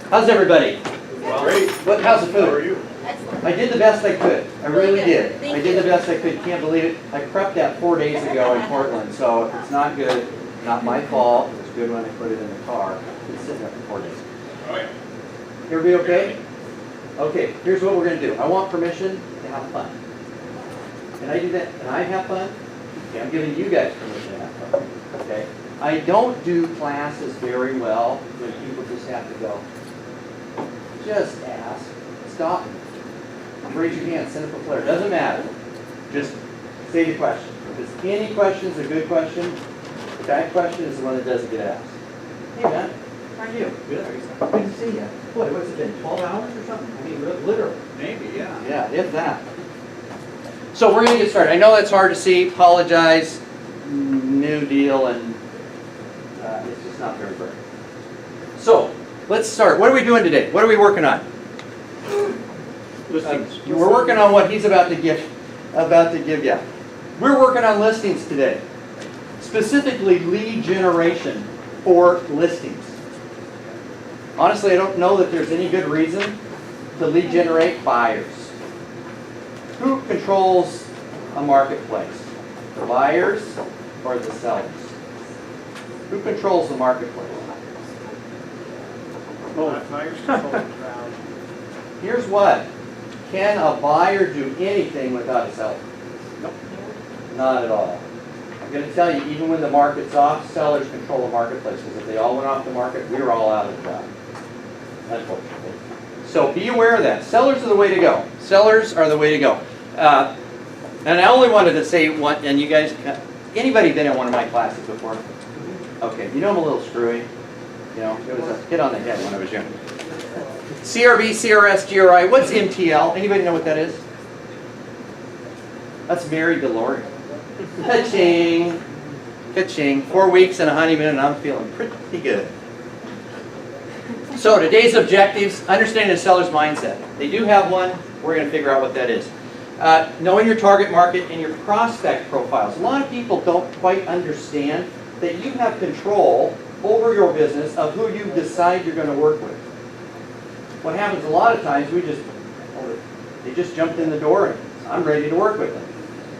How's everybody? Great. How's the How are food? you? I did the best I could. I really did. Thank I did you. the best I could. Can't believe it. I prepped that 4 days ago in Portland, so if it's not good, not my fault. It was good when I put it in the car. It's sitting there for 4 days. Oh, yeah. Everybody okay? Okay, here's what we're going to do. I want permission to have fun. Can I do that? Can I have fun? Okay, I'm giving you guys permission to have fun. Okay? I don't do classes very well when people just have to go. Just ask. Stop me. Raise your hand. Send up a flare. Doesn't matter. Just say the question. If any question is a good question, the bad question is the one that doesn't get asked. Hey, man. How are you? Good. Good to see you. What, what's it been, 12 hours or something? I mean, literally. Maybe, yeah. Yeah, if that. So we're going to get started. I know that's hard to see. Apologize. New deal, and it's just not very bright. So let's start. What are we doing today? What are we working on? Listings. We're working on what he's about to give you. We're working on listings today. Specifically, lead generation for listings. Honestly, I don't know that there's any good reason to lead generate buyers. Who controls a marketplace? The buyers or the sellers? Who controls the marketplace? Buyers control the crowd. Here's what. Can a buyer do anything without a seller? Nope. Not at all. I'm going to tell you, even when the market's off, sellers control the marketplace. Because if they all went off the market, we were all out of the job. Unfortunately. So be aware of that. Sellers are the way to go. Sellers are the way to go. And I only wanted to say one, and you guys, anybody been in one of my classes before? Okay, you know I'm a little screwy. You know, it was a hit on the head when I was young. CRB, CRS, GRI, what's MTL? Anybody know what that is? That's Mary DeLorean. Ka-ching. Ka-ching. 4 weeks and a honeymoon and I'm feeling pretty good. So today's objectives, understanding the seller's mindset. They do have one. We're going to figure out what that is. Knowing your target market and your prospect profiles. A lot of people don't quite understand that you have control over your business of who you decide you're going to work with. What happens a lot of times, they just jumped in the door and I'm ready to work with them.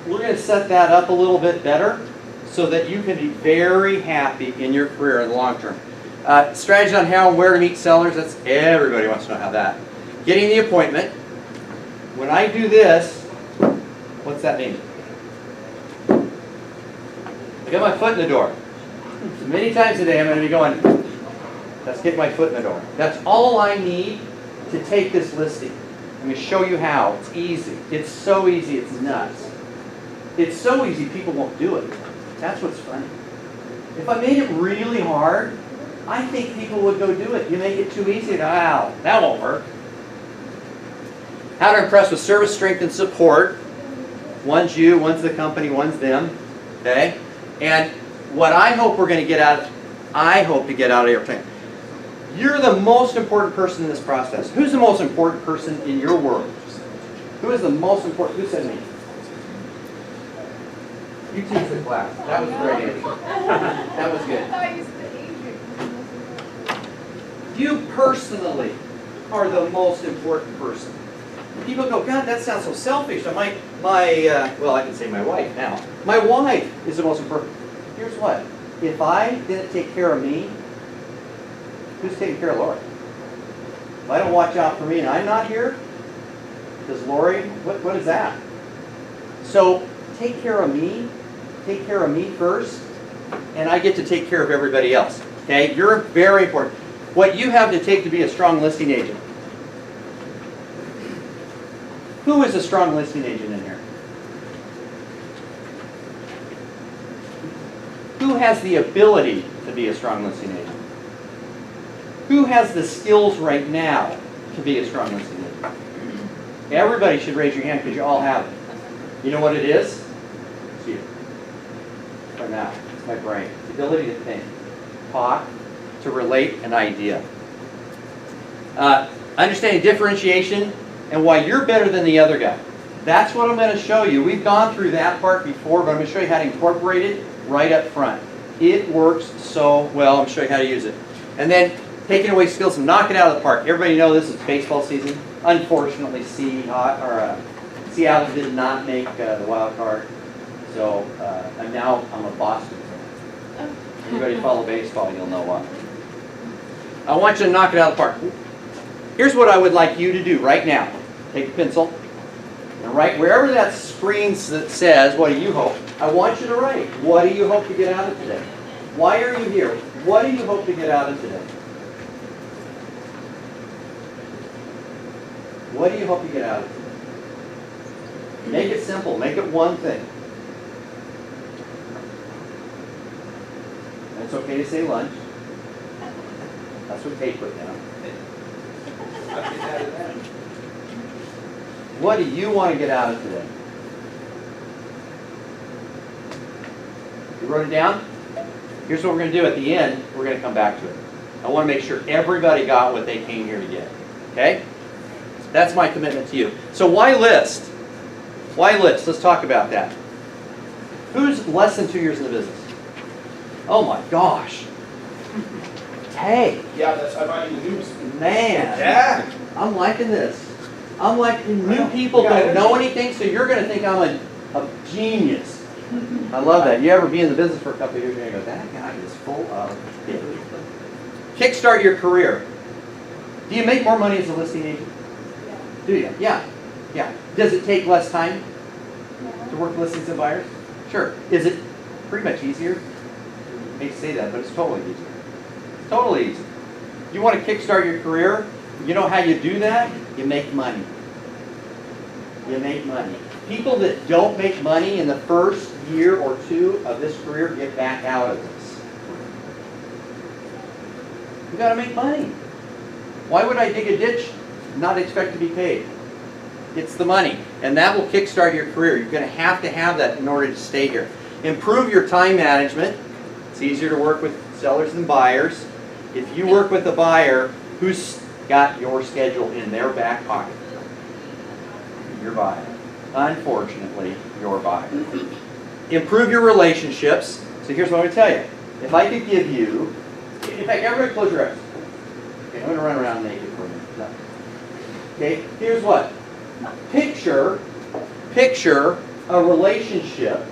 We're going to set that up a little bit better so that you can be very happy in your career in the long term. Strategy on how and where to meet sellers, that's everybody wants to know how that. Getting the appointment. When I do this, what's that mean? I got my foot in the door. So many times a day I'm going to be going, let's get my foot in the door. That's all I need to take this listing. I'm going to show you how. It's easy. It's so easy, it's nuts. It's so easy people won't do it. That's what's funny. If I made it really hard, I think people would go do it. You make it too easy, wow, that won't work. How to impress with service, strength, and support. One's you, one's the company, one's them. Okay? And what I hope we're going to get out of your plan. You're the most important person in this process. Who's the most important person in your world? Who is the most important? Who said me? You teach the class. That was a great answer. That was good. You personally are the most important person. People go, God, that sounds so selfish. Well, I can say my wife now. My wife is the most important. Here's what. If I didn't take care of me, who's taking care of Lori? If I don't watch out for me and I'm not here, does Lori, what is that? So take care of me. Take care of me first, and I get to take care of everybody else. Okay? You're very important. What you have to take to be a strong listing agent. Who is a strong listing agent in here? Who has the ability to be a strong listing agent? Who has the skills right now to be a strong listing agent? Everybody should raise your hand because you all have it. You know what it is? It's you. Right now. It's my brain. It's the ability to think, talk, to relate an idea. Understanding differentiation and why you're better than the other guy. That's what I'm going to show you. We've gone through that part before, but I'm going to show you how to incorporate it right up front. It works so well. I'm going to show you how to use it. And then taking away skills and knock it out of the park. Everybody know this is baseball season. Unfortunately, Seattle did not make the wild card, so I'm a Boston fan. Anybody follow baseball, you'll know why. I want you to knock it out of the park. Here's what I would like you to do right now. Take a pencil and write wherever that screen that says, what do you hope? I want you to write, what do you hope to get out of today? Why are you here? What do you hope to get out of today? What do you hope to get out of today? Make it simple. Make it one thing. And it's okay to say lunch. That's what Kate put down. What do you want to get out of today? You wrote it down? Here's what we're going to do at the end. We're going to come back to it. I want to make sure everybody got what they came here to get. Okay? That's my commitment to you. So why list? Why list? Let's talk about that. Who's less than 2 years in the business? Oh my gosh. Hey. Yeah, I'm writing the news. Man. Yeah. I'm liking this. I'm liking new people don't know anything, so you're going to think I'm a genius. I love that. You ever be in the business for a couple of years and you go, that guy is full of it. Kickstart your career. Do you make more money as a listing agent? Yeah. Do you? Yeah. Yeah. Does it take less time Yeah. to work listings and buyers? Sure. Is it pretty much easier? I hate to say that, but it's totally easier. Totally easy. You want to kickstart your career? You know how you do that? You make money. You make money. People that don't make money in the first year or two of this career get back out of this. You got to make money. Why would I dig a ditch and not expect to be paid? It's the money. And that will kickstart your career. You're going to have that in order to stay here. Improve your time management. It's easier to work with sellers than buyers. If you work with a buyer, who's got your schedule in their back pocket? Your buyer. Unfortunately, your buyer. Improve your relationships. So here's what I'm going to tell you. If I could give you, in fact, everybody close your eyes. Okay, I'm going to run around naked for a minute. No. Okay, here's what. Picture a relationship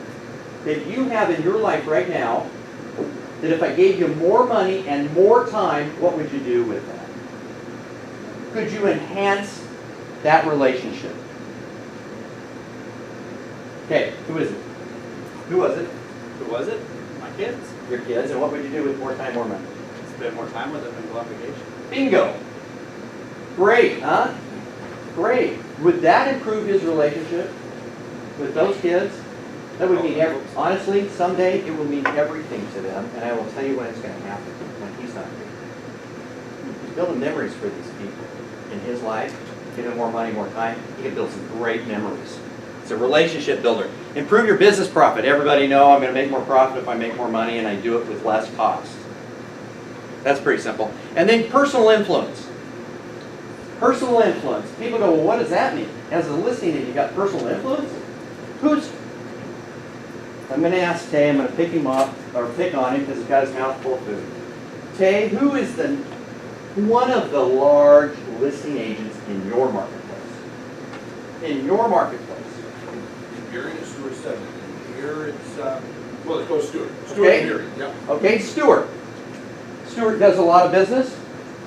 that you have in your life right now, that if I gave you more money and more time, what would you do with that? Could you enhance that relationship? Okay, who is it? Who was it? Who was it? My kids. Your kids. And what would you do with more time, more money? Spend more time with them and go on vacation. Bingo. Great, huh? Great. Would that improve his relationship with those kids? That would mean honestly, someday it will mean everything to them, and I will tell you when it's going to happen, when he's not here. He's building memories for these people in his life. Give him more money, more time. He can build some great memories. It's a relationship builder. Improve your business profit. Everybody know I'm going to make more profit if I make more money, and I do it with less cost. That's pretty simple. And then personal influence. Personal influence. People go, well, what does that mean? As a listing agent, you got personal influence? I'm going to ask Tay, I'm going to pick him up, or pick on him because he's got his mouth full of food. Tay, who is one of the large listing agents in your marketplace? In your marketplace. Here in Stewart 7. Here it's, well, let's go Stewart. Stewart Okay. and Erie, yeah. Okay, Stewart. Stewart does a lot of business.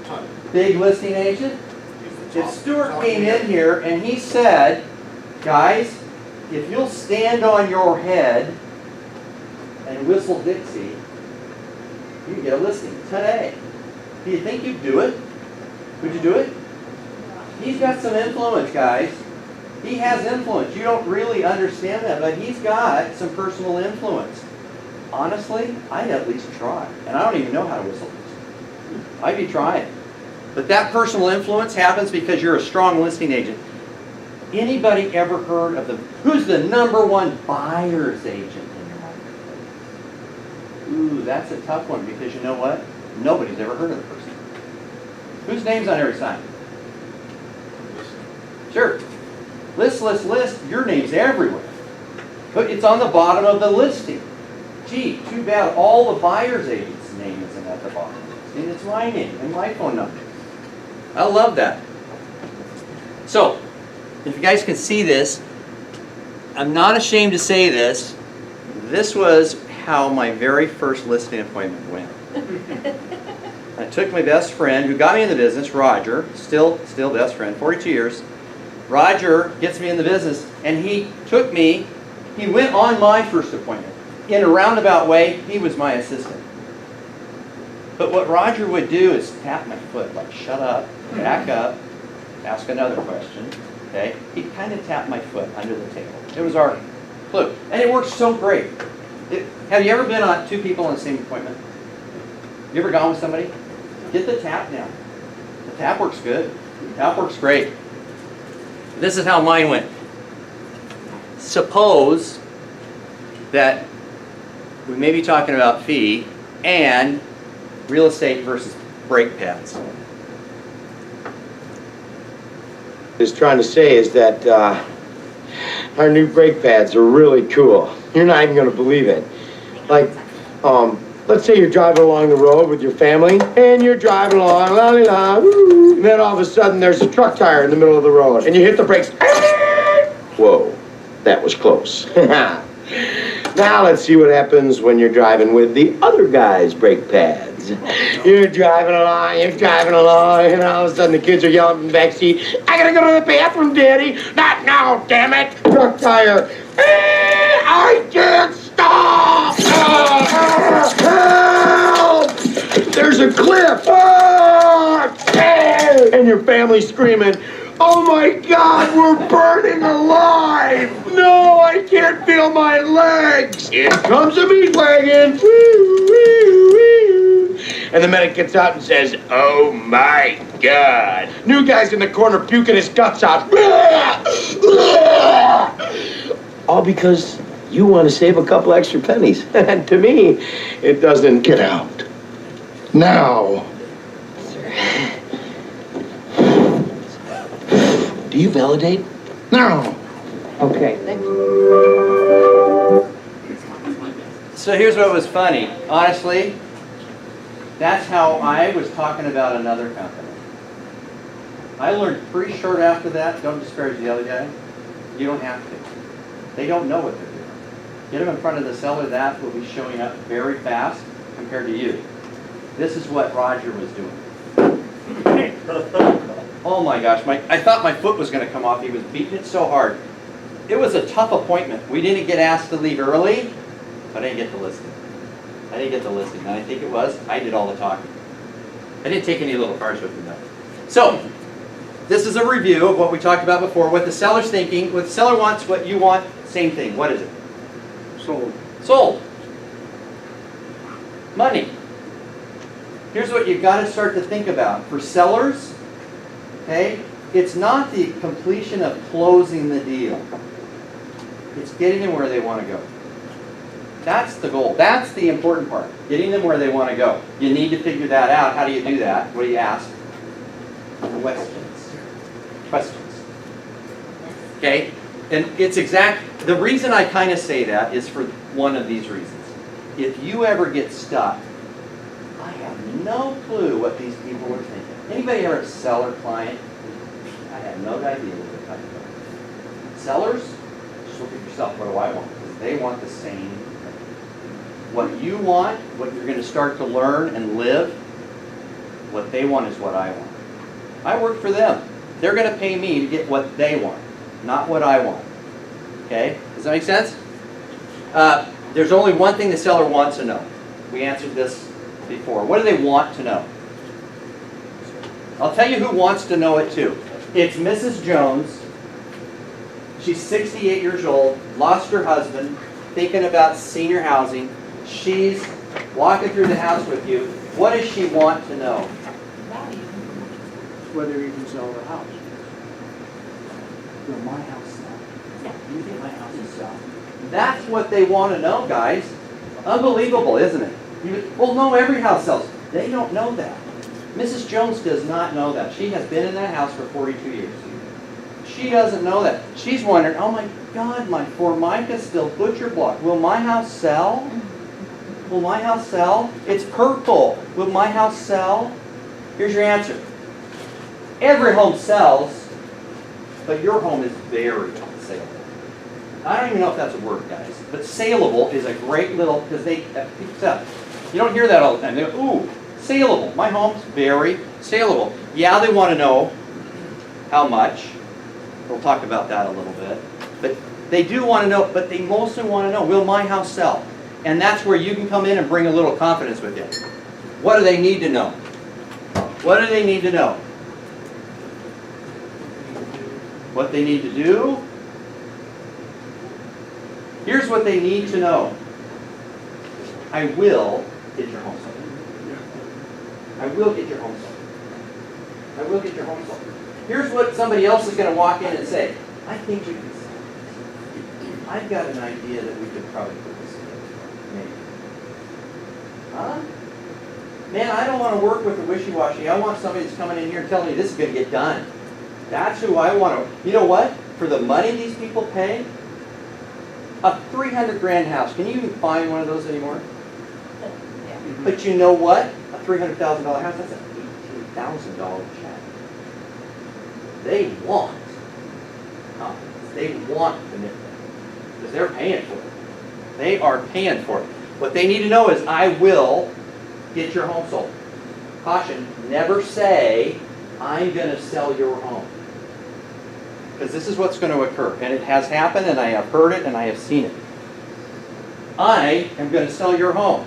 Ton. Big listing agent. He's the If top- Stewart top came leader. in here and he said, guys, if you'll stand on your head and whistle Dixie, you can get a listing today. Do you think you'd do it? Would you do it? He's got some influence, guys. He has influence. You don't really understand that, but he's got some personal influence. Honestly, I'd at least try. And I don't even know how to whistle Dixie. I'd be trying. But that personal influence happens because you're a strong listing agent. Anybody ever heard of who's the #1 buyer's agent in your marketplace? Ooh, that's a tough one because you know what? Nobody's ever heard of the person. Whose name's on every sign? Sure. List, list, list. Your name's everywhere. But it's on the bottom of the listing. Gee, too bad all the buyer's agent's name isn't at the bottom of the listing. And it's my name and my phone number. I love that. So, if you guys can see this, I'm not ashamed to say this. This was how my very first listing appointment went. I took my best friend who got me in the business, Roger, still best friend, 42 years. Roger gets me in the business, and he took me, he went on my first appointment. In a roundabout way, he was my assistant. But what Roger would do is tap my foot, like, shut up, back up, ask another question, okay? He'd kind of tap my foot under the table. It was our clue. And it worked so great. Have you ever been on two people on the same appointment? You ever gone with somebody? Get the tap down. The tap works good. The tap works great. This is how mine went. Suppose that we may be talking about fee and real estate versus brake pads. Is trying to say is that our new brake pads are really cool. You're not even going to believe it. Like, let's say you're driving along the road with your family, and you're driving along, la-li-la, woo, and then all of a sudden there's a truck tire in the middle of the road, and you hit the brakes. Whoa, that was close. Now let's see what happens when you're driving with the other guy's brake pads. You're driving along, and all of a sudden the kids are yelling from the back seat, I gotta go to the bathroom, Daddy. Not now, damn it. Truck tire. I can't stop. Help! There's a cliff. And your family's screaming, oh my God, we're burning alive! No, I can't feel my legs! Here comes a meat wagon! Woo, woo, woo. And the medic gets out and says, oh my God! New guy's in the corner puking his guts out. All because you want to save a couple extra pennies. And to me, it doesn't. Get out. Now. Do you validate? Now. Okay. So here's what was funny. Honestly, that's how I was talking about another company. I learned pretty short after that, don't disparage the other guy. You don't have to. They don't know what they're doing. Get them in front of the seller, that will be showing up very fast compared to you. This is what Roger was doing. Oh my gosh, I thought my foot was going to come off. He was beating it so hard. It was a tough appointment. We didn't get asked to leave early, but I didn't get the listing. And I think it was, I did all the talking. I didn't take any little cards with me though. So, this is a review of what we talked about before, what the seller's thinking, what the seller wants, what you want, same thing. What is it? Sold. Sold. Money. Here's what you've got to start to think about. For sellers, okay, it's not the completion of closing the deal. It's getting them where they want to go. That's the goal. That's the important part. Getting them where they want to go. You need to figure that out. How do you do that? What do you ask? Questions. Okay? And it's the reason I kind of say that is for one of these reasons. If you ever get stuck, I have no clue what these people are thinking. Anybody ever a seller client? I have no idea what they're talking about. Sellers, just look at yourself. What do I want? Because they want the same thing. What you want, what you're going to start to learn and live, what they want is what I want. I work for them. They're going to pay me to get what they want, not what I want. Okay? Does that make sense? There's only one thing the seller wants to know. We answered this before. What do they want to know? I'll tell you who wants to know it too. It's Mrs. Jones. She's 68 years old, lost her husband, thinking about senior housing. She's walking through the house with you. What does she want to know? Whether you can sell the house. Will my house sell? Do you think my house will sell? That's what they want to know, guys. Unbelievable, isn't it? Well, no, every house sells. They don't know that. Mrs. Jones does not know that. She has been in that house for 42 years. She doesn't know that. She's wondering, oh my God, my Formica's still butcher block. Will my house sell? Will my house sell? It's purple. Will my house sell? Here's your answer. Every home sells, but your home is very saleable. I don't even know if that's a word, guys, but saleable is a great little, because people sell. You don't hear that all the time. They go, ooh, saleable. My home's very saleable. Yeah, they want to know how much. We'll talk about that a little bit. But they do want to know, but they mostly want to know, will my house sell? And that's where you can come in and bring a little confidence with you. What do they need to know? What do they need to know? What they need to do? Here's what they need to know. I will get your home sold. I will get your home sold. I will get your home sold. Here's what somebody else is going to walk in and say. I think we can sell it. I've got an idea that we could probably put this together. Maybe. Huh? Man, I don't want to work with the wishy-washy. I want somebody that's coming in here and telling me this is going to get done. That's who I want to. You know what? For the money these people pay, a $300,000 house. Can you even find one of those anymore? Yeah. But you know what? A $300,000 house, that's an $18,000 check. They want confidence. They want commitment. Because they're paying for it. They are paying for it. What they need to know is, I will get your home sold. Caution, never say, I'm going to sell your home. Because this is what's going to occur. And it has happened, and I have heard it, and I have seen it. I am going to sell your home.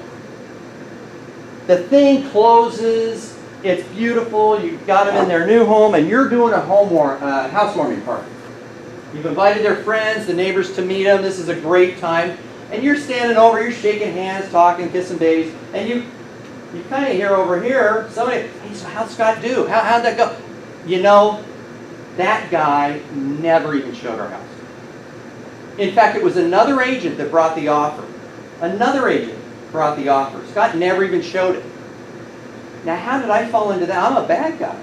The thing closes, it's beautiful, you've got them in their new home, and you're doing a housewarming party. You've invited their friends, the neighbors to meet them. This is a great time. And you're standing over, you're shaking hands, talking, kissing babies, and you kind of hear over here, somebody, hey, so how'd Scott do? How'd that go? You know, that guy never even showed our house. In fact, it was another agent that brought the offer. Another agent brought the offer. Scott never even showed it. Now, how did I fall into that? I'm a bad guy.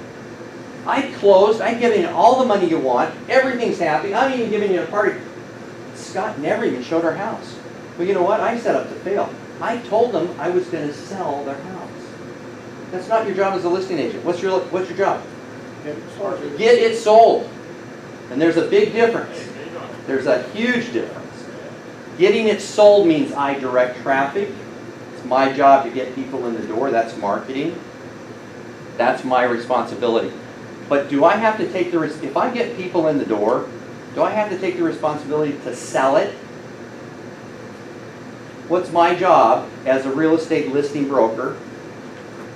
I closed, I'm giving you all the money you want, everything's happy, I'm even giving you a party. Scott never even showed our house. Well, you know what? I set up to fail. I told them I was going to sell their house. That's not your job as a listing agent. What's your job? Get it sold. And there's a big difference. There's a huge difference. Getting it sold means I direct traffic. It's my job to get people in the door. That's marketing. That's my responsibility. But do I have to take the risk? If I get people in the door, do I have to take the responsibility to sell it? What's my job as a real estate listing broker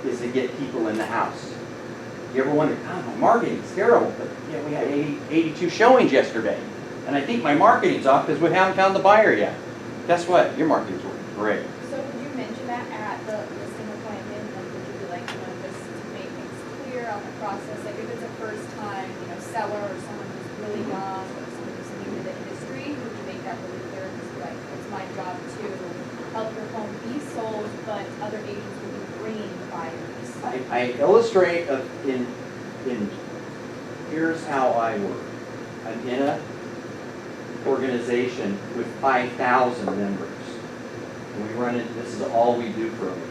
is to get people in the house. You ever wonder, God, my marketing's terrible, but yeah, we had 82 showings yesterday. And I think my marketing's off because we haven't found the buyer yet. Guess what? Your marketing's working great. So would you mention that at the listing appointment? Like, would you be like, just to make things clear on the process? Like, if it's a first time, seller or someone who's really young or someone who's new to the industry, would you make that really clear? Because like, it's my job to help your home be sold, but other agents will be bringing buyers. I illustrate here's how I work. I'm in a organization with 5,000 members. And we run it, this is all we do for them.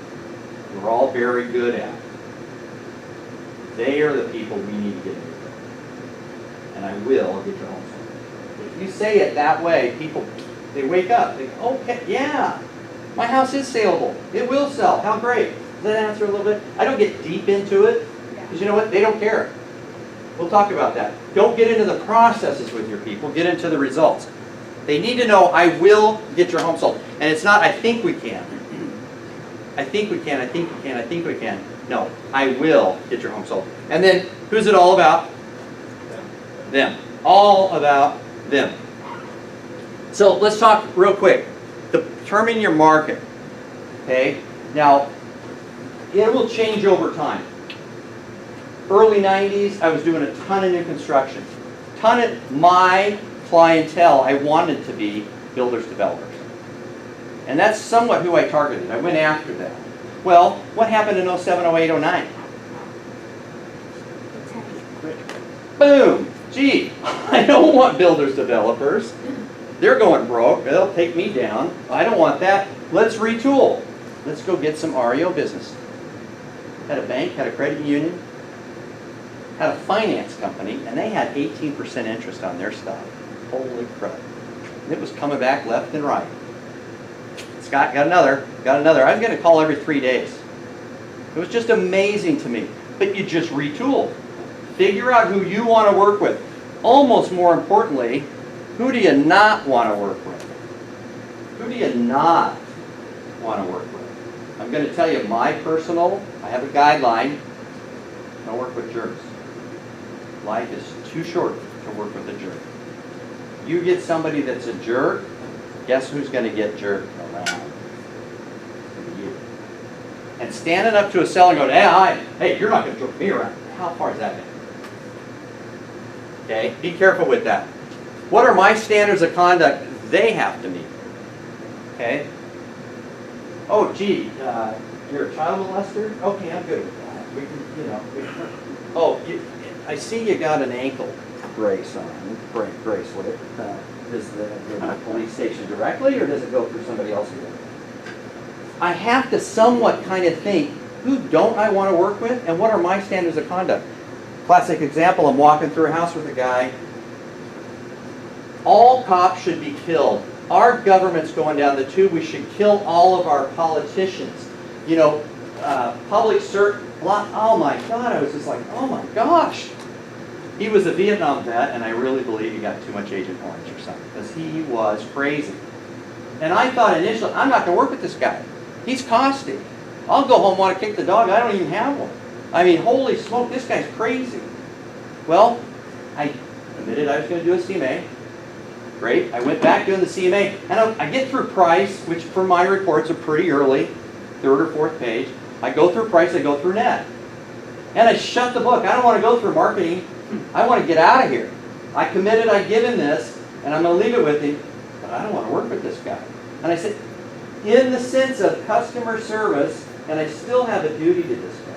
We're all very good at it. They are the people we need to get into. And I will get your home sold. If you say it that way, people, they wake up. They go, okay, yeah, my house is saleable. It will sell. How great. Does that answer a little bit? I don't get deep into it, because you know what? They don't care. We'll talk about that. Don't get into the processes with your people. Get into the results. They need to know, I will get your home sold. And it's not, I think we can. I think we can, I think we can, I think we can. No, I will get your home sold. And then, who's it all about? Them. All about them. So let's talk real quick. Determine your market. Okay? Now, it will change over time. Early 90s, I was doing a ton of new construction. Ton of my clientele, I wanted to be builders, developers. And that's somewhat who I targeted. I went after that. Well, what happened in 07, 08, 09? Boom! Gee, I don't want builders, developers. They're going broke. They'll take me down. I don't want that. Let's retool. let's go get some REO business. Had a bank, had a credit union, had a finance company, and they had 18% interest on their stock. Holy crap. And it was coming back left and right. Scott, got another. I was going to call every 3 days. It was just amazing to me. But you just retool. Figure out who you want to work with. Almost more importantly, who do you not want to work with? Who do you not want to work with? I'm going to tell you my personal, I have a guideline. Don't work with jerks. Life is too short to work with a jerk. You get somebody that's a jerk, guess who's going to get jerked around? You. And standing up to a seller and going, hey, you're not going to jerk me around. How far is that going? Okay, be careful with that. What are my standards of conduct they have to meet? Okay? Oh, gee, you're a child molester? Okay, I'm good with that. We can, I see you got an ankle brace on, bracelet. Does the police station directly, or does it go through somebody else again? I have to somewhat kind of think, who don't I want to work with, and what are my standards of conduct? Classic example, I'm walking through a house with a guy. All cops should be killed. Our government's going down the tube. We should kill all of our politicians. Public oh my God, I was just like, oh my gosh. He was a Vietnam vet, and I really believe he got too much Agent Orange or something, because he was crazy. And I thought initially, I'm not going to work with this guy. He's costly. I'll go home and want to kick the dog. I don't even have one. I mean, holy smoke, this guy's crazy. Well, I admitted I was going to do a CMA. Great. I went back doing the CMA, and I get through price, which for my reports are pretty early, 3rd or 4th page. I go through price, I go through net. And I shut the book. I don't want to go through marketing. I want to get out of here. I committed, I give him this, and I'm going to leave it with him, but I don't want to work with this guy. And I said, in the sense of customer service, and I still have a duty to this guy,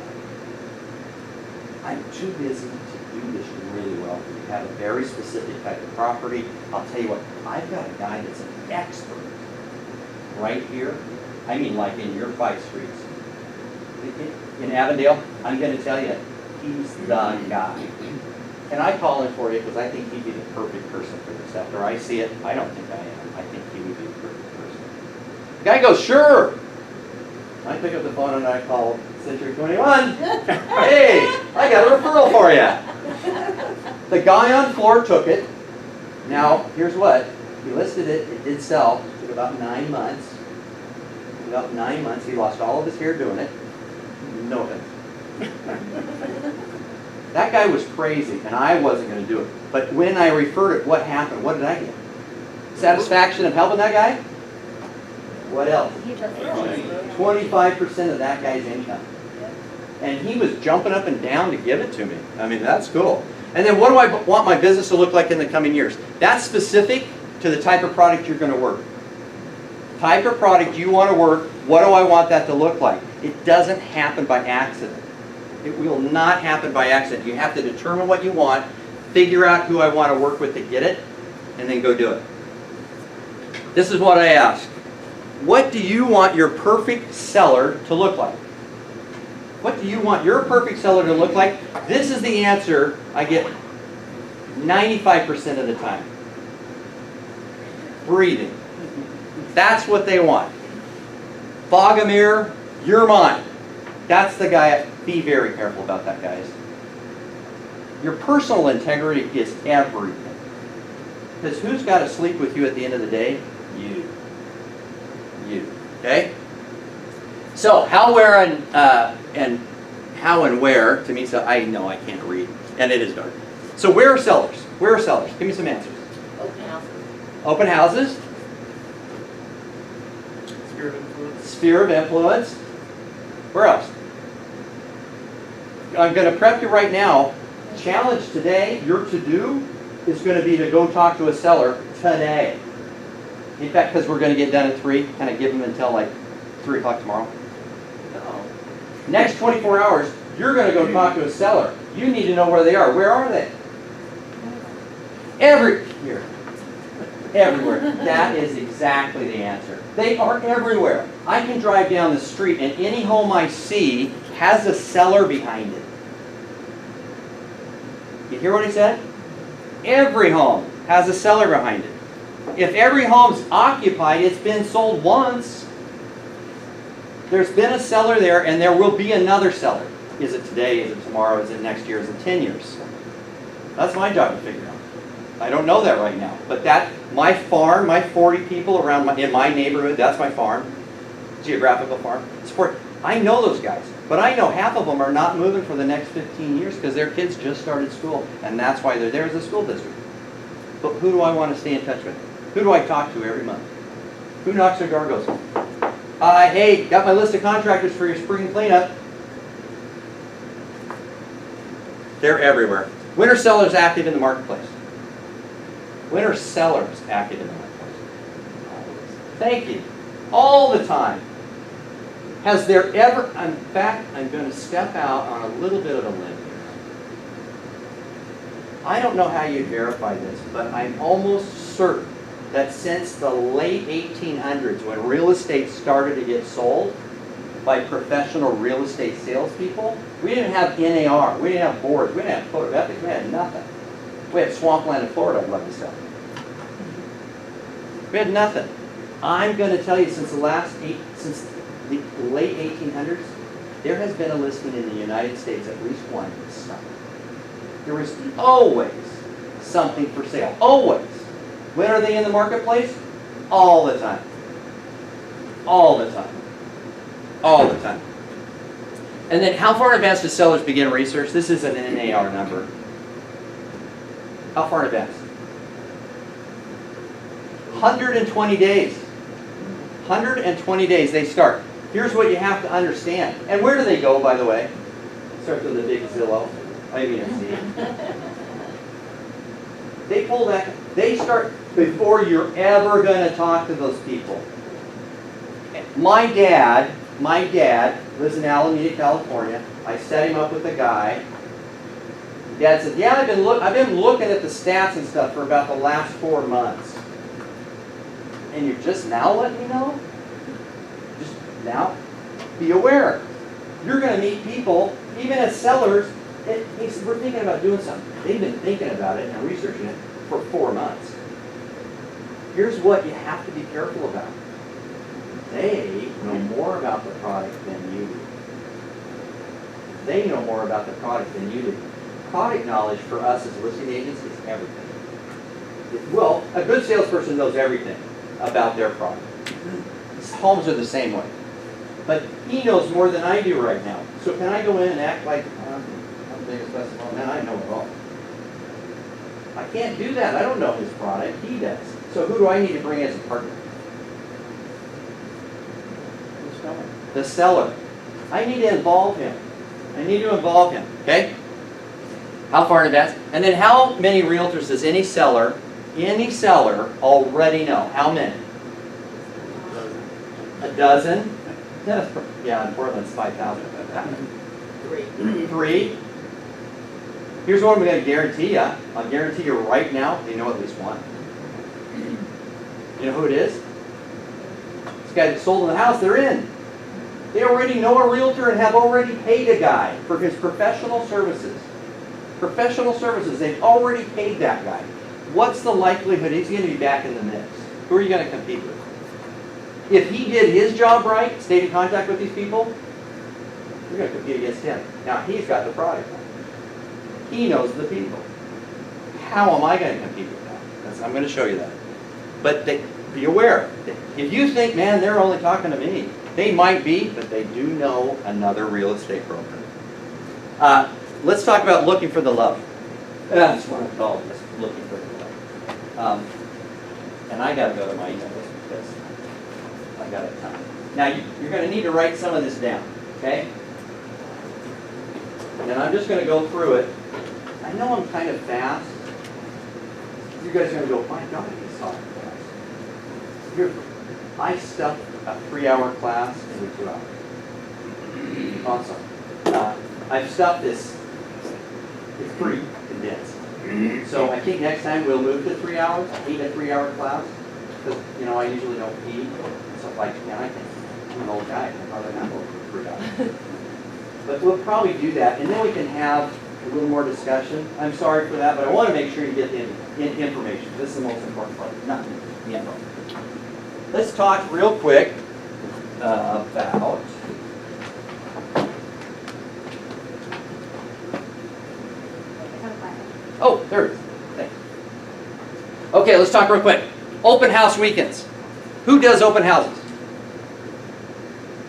I'm too busy to do this really well. We have a very specific type of property. I'll tell you what, I've got a guy that's an expert right here. I mean, like in your 5 streets. In Avondale, I'm going to tell you, he's the guy. And I call him for you because I think he'd be the perfect person for this. After I see it, I don't think I am. I think he would be the perfect person. The guy goes, sure. I pick up the phone and I call Century 21. Hey, I got a referral for you. The guy on floor took it. Now, here's what. He listed it. It did sell. It took about 9 months. About 9 months. He lost all of his hair doing it. No offense. That guy was crazy, and I wasn't going to do it. But when I referred it, what happened? What did I get? Satisfaction of helping that guy? What else? 25% of that guy's income. And he was jumping up and down to give it to me. I mean, that's cool. And then what do I want my business to look like in the coming years? That's specific to the type of product you're going to work. Type of product you want to work, what do I want that to look like? It doesn't happen by accident. It will not happen by accident. You have to determine what you want, figure out who I want to work with to get it, and then go do it. This is what I ask. What do you want your perfect seller to look like? What do you want your perfect seller to look like? This is the answer I get 95% of the time. Breathing. That's what they want. Bogomir, you're mine. That's the guy. Be very careful about that, guys. Your personal integrity is everything. Because who's got to sleep with you at the end of the day? You. You. Okay? So, how, where, and how and where, to me, so I know I can't read, and it is dark. So where are sellers? Where are sellers? Give me some answers. Open houses. Open houses. Sphere of influence. Sphere of influence. Where else? I'm going to prep you right now. Challenge today, your to-do, is going to be to go talk to a seller today. In fact, because we're going to get done at 3, kind of give them until like 3 o'clock tomorrow. No. Next 24 hours, you're going to go talk to a seller. You need to know where they are. Where are they? Here. Everywhere. That is exactly exactly the answer. They are everywhere. I can drive down the street and any home I see has a cellar behind it. You hear what he said? Every home has a cellar behind it. If every home's occupied, it's been sold once. There's been a cellar there, and there will be another cellar. Is it today? Is it tomorrow? Is it next year? Is it 10 years? That's my job to figure out. I don't know that right now. But my farm, my 40 people around in my neighborhood, that's my farm, geographical farm. I know those guys. But I know half of them are not moving for the next 15 years because their kids just started school, and that's why they're there as a school district. But who do I want to stay in touch with? Who do I talk to every month? Who knocks their door and goes, hey, got my list of contractors for your spring cleanup. They're everywhere. When are sellers active in the marketplace? When are sellers active in the marketplace? Thank you. All the time. Has there ever, in fact, I'm going to step out on a little bit of a limb here. I don't know how you verify this, but I'm almost certain that since the late 1800s, when real estate started to get sold by professional real estate salespeople, we didn't have NAR, we didn't have boards, we didn't have photometrics, we had nothing. We had swampland in Florida, I'd love to sell. We had nothing. I'm going to tell you, since the late 1800s, there has been a listing in the United States, at least one, something. There is always something for sale. Always. When are they in the marketplace? All the time. All the time. All the time. And then how far in advance do sellers begin research? This is an NAR number. How far in advance? 120 days. 120 days they start. Here's what you have to understand. And where do they go, by the way? Starts with a big Zillow. I mean, they pull that. They start before you're ever going to talk to those people. My dad lives in Alameda, California. I set him up with a guy. Dad said, "Yeah, I've been looking at the stats and stuff for about the last 4 months." And you're just now letting me know? Just now? Be aware. You're going to meet people, even as sellers. He said, "We're thinking about doing something." They've been thinking about it and researching it for 4 months. Here's what you have to be careful about. They know more about the product than you do. They know more about the product than you do. Product knowledge for us as listing agents is everything. Well, a good salesperson knows everything about their product. Homes are the same way. But he knows more than I do right now. So can I go in and act like I'm the biggest specialist? Man, I know it all. I can't do that. I don't know his product. He does. So who do I need to bring as a partner? The seller. I need to involve him. Okay? How far in advance? And then how many realtors does any seller already know? How many? A dozen? Yeah, in Portland it's 5,000. 3? Here's what I'm going to guarantee you. I'll guarantee you right now, they know at least one. You know who it is? This guy that sold the house, they're in. They already know a realtor and have already paid a guy for his professional services. Professional services, they've already paid that guy. What's the likelihood he's going to be back in the mix? Who are you going to compete with? If he did his job right, stayed in contact with these people, you're going to compete against him. Now, he's got the product. He knows the people. How am I going to compete with that? I'm going to show you that. But be aware. If you think, man, they're only talking to me, they might be, but they do know another real estate broker. Let's talk about looking for the love. That's what I call this, looking for the love. And I got to go to my email list because I got a ton. Now, you're going to need to write some of this down, okay? And I'm just going to go through it. I know I'm kind of fast. You guys are going to go, my God, he's talking fast. I stuffed a 3-hour class into 2 hours. Awesome. I've stuffed this. It's pretty condensed. So I think next time we'll move to 3 hours. I need a 3-hour class. because, you know, I usually don't eat and stuff like that. I think I'm an old guy, I'm probably not going for $3. But we'll probably do that, and then we can have a little more discussion. I'm sorry for that, but I want to make sure you get the information. This is the most important part, not the info. Let's talk real quick about oh, there it is. Thanks. Okay, let's talk real quick. Open house weekends. Who does open houses?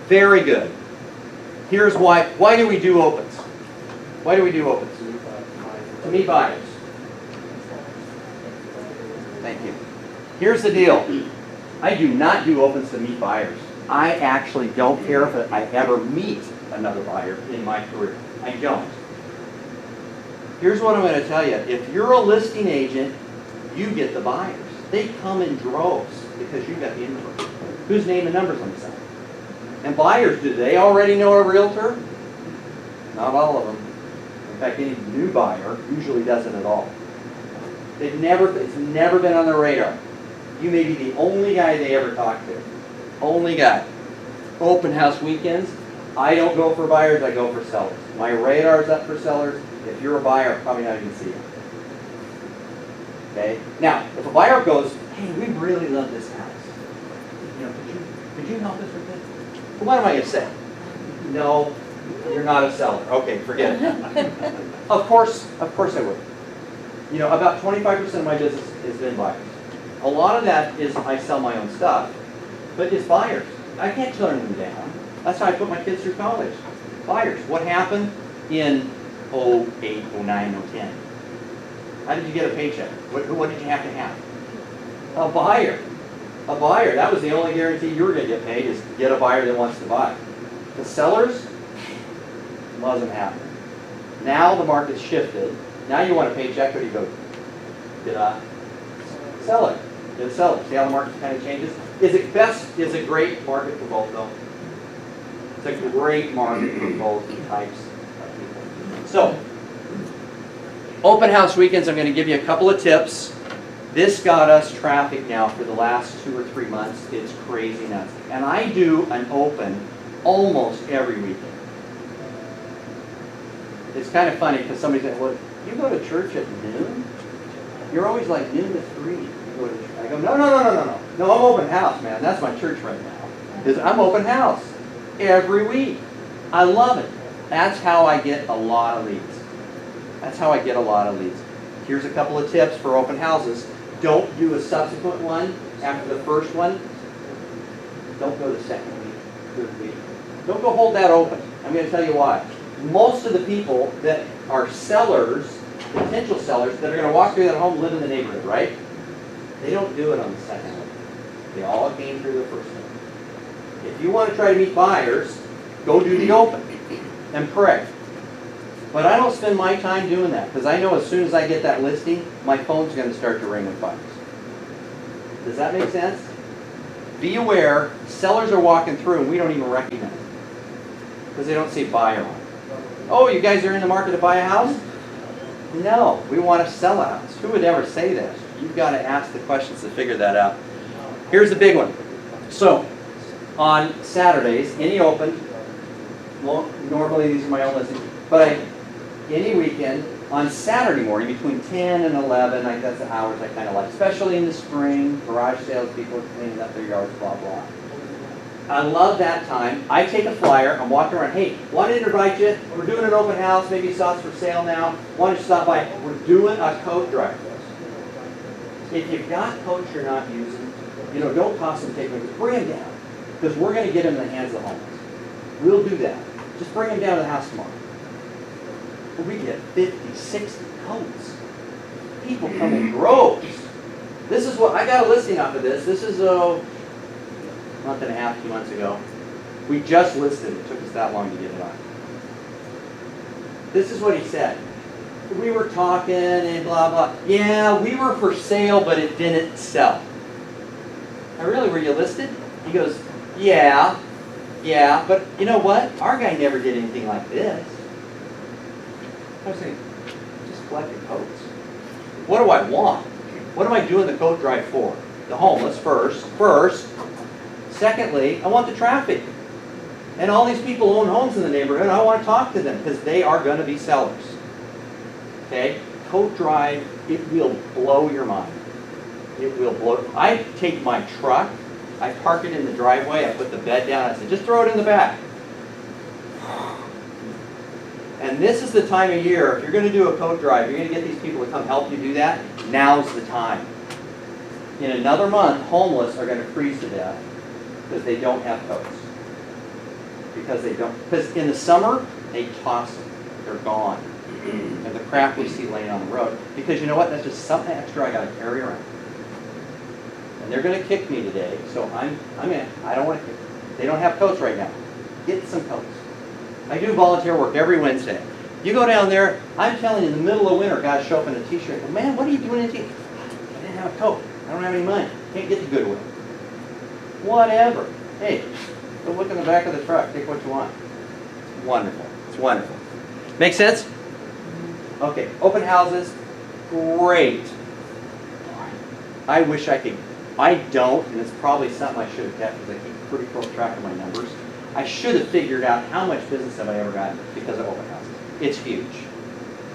Very good. Here's why. Why do we do opens? Why do we do opens? To meet buyers. Thank you. Here's the deal. I do not do opens to meet buyers. I actually don't care if I ever meet another buyer in my career. I don't. Here's what I'm going to tell you. If you're a listing agent, you get the buyers. They come in droves because you got the inventory. Whose name and numbers on the side? And buyers, do they already know a realtor? Not all of them. In fact, any new buyer usually doesn't at all. It's never been on their radar. You may be the only guy they ever talk to. Only guy. Open house weekends, I don't go for buyers, I go for sellers. My radar's up for sellers. If you're a buyer, I'm probably not even see you. Okay? Now, if a buyer goes, hey, we really love this house. You know, could you help us with this? Well, what am I going to say? No, you're not a seller. Okay, forget it. Of course I would. You know, about 25% of my business has been buyers. A lot of that is I sell my own stuff, but it's buyers. I can't turn them down. That's how I put my kids through college. Buyers. What happened in 08, 09, 010? How did you get a paycheck? What did you have to have? A buyer. A buyer. That was the only guarantee you were going to get paid, is to get a buyer that wants to buy. The sellers, wasn't happening. Now the market's shifted. Now you want a paycheck, what do you go to? Get a seller. Get a seller. See how the market kind of changes? Is it great market for both though? It's a great market for both types of people. So, open house weekends, I'm going to give you a couple of tips. This got us traffic now for the last 2 or 3 months. It's crazy nuts. And I do an open almost every weekend. It's kind of funny because somebody said, well, you go to church at noon? You're always like noon to 3. You go to church. I go, no. No, I'm open house, man. That's my church right now. Because I'm open house every week. I love it. That's how I get a lot of leads. That's how I get a lot of leads. Here's a couple of tips for open houses. Don't do a subsequent one after the first one. Don't go the second week, third week. Don't go hold that open. I'm going to tell you why. Most of the people that are sellers, potential sellers, that are going to walk through that home, live in the neighborhood, right? They don't do it on the second one. They all came through the first one. If you want to try to meet buyers, go do the open. I'm correct. But I don't spend my time doing that, because I know as soon as I get that listing, my phone's going to start to ring with buyers. Does that make sense? Be aware, sellers are walking through and we don't even recognize them, because they don't see buyer on it. Oh, you guys are in the market to buy a house? No, we want to sell a house. Who would ever say this? You've got to ask the questions to figure that out. Here's the big one. So, on Saturdays, any open, well, normally these are my own listings, but any weekend, on Saturday morning, between 10 and 11, that's the hours I kind of like, especially in the spring, garage sales, people are cleaning up their yards, blah, blah. I love that time. I take a flyer, I'm walking around, hey, wanted to invite you, we're doing an open house, maybe you saw it's for sale now, wanted to stop by, we're doing a coat drive. If you've got coats you're not using, don't toss them, take them, bring them down, because we're going to get them in the hands of the homeless. We'll do that. Just bring them down to the house tomorrow. Well, we get 50, 60 coats. People come in droves. This is what, I got a listing off of this. This is a month and a half, 2 months ago. We just listed it. It took us that long to get it on. This is what he said. We were talking and blah, blah. Yeah, we were for sale, but it didn't sell. Now, really, were you listed? He goes, yeah, but you know what? Our guy never did anything like this. I was saying, just collecting coats. What do I want? What am I doing the coat drive for? the homeless first. Secondly, I want the traffic. And all these people who own homes in the neighborhood, I want to talk to them because they are going to be sellers. Okay? Coat drive, it will blow your mind. It will blow. I take my truck, I park it in the driveway, I put the bed down, I say, just throw it in the back. And this is the time of year, if you're going to do a coat drive, you're going to get these people to come help you do that, now's the time. In another month, homeless are going to freeze to death because they don't have coats. Because in the summer, they toss them. They're gone. And the crap we see laying on the road. Because you know what? That's just something extra I got to carry around. And they're going to kick me today, so I don't want to kick them. They don't have coats right now. Get some coats. I do volunteer work every Wednesday. You go down there, I'm telling you, in the middle of winter, guys show up in a t-shirt. Well, man, what are you doing in a t-shirt? I didn't have a coat. I don't have any money. Can't get to Goodwill. Whatever. Hey, go look in the back of the truck. Take what you want. It's wonderful. It's wonderful. Make sense? Okay, open houses, great. I wish I could. I don't, and it's probably something I should have kept because I keep pretty close track of my numbers. I should have figured out how much business have I ever gotten because of open houses. It's huge.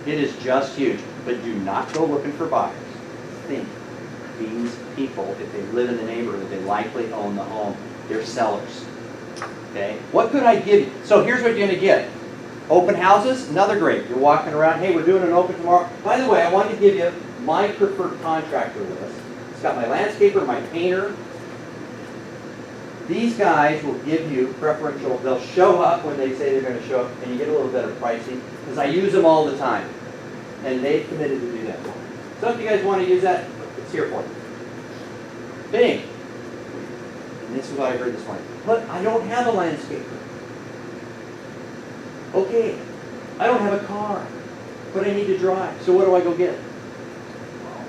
It is just huge. But do not go looking for buyers. Think. These people, if they live in the neighborhood, they likely own the home. They're sellers. Okay? What could I give you? So here's what you're going to get. Open houses, another great. You're walking around, hey, we're doing an open tomorrow. By the way, I wanted to give you my preferred contractor list. It's got my landscaper, my painter. These guys will give you preferential, they'll show up when they say they're going to show up, and you get a little better pricing, because I use them all the time. And they've committed to do that. So if you guys want to use that, it's here for you. Bing. And this is what I heard this morning. But I don't have a landscaper. Okay, I don't have a car, but I need to drive. So what do I go get?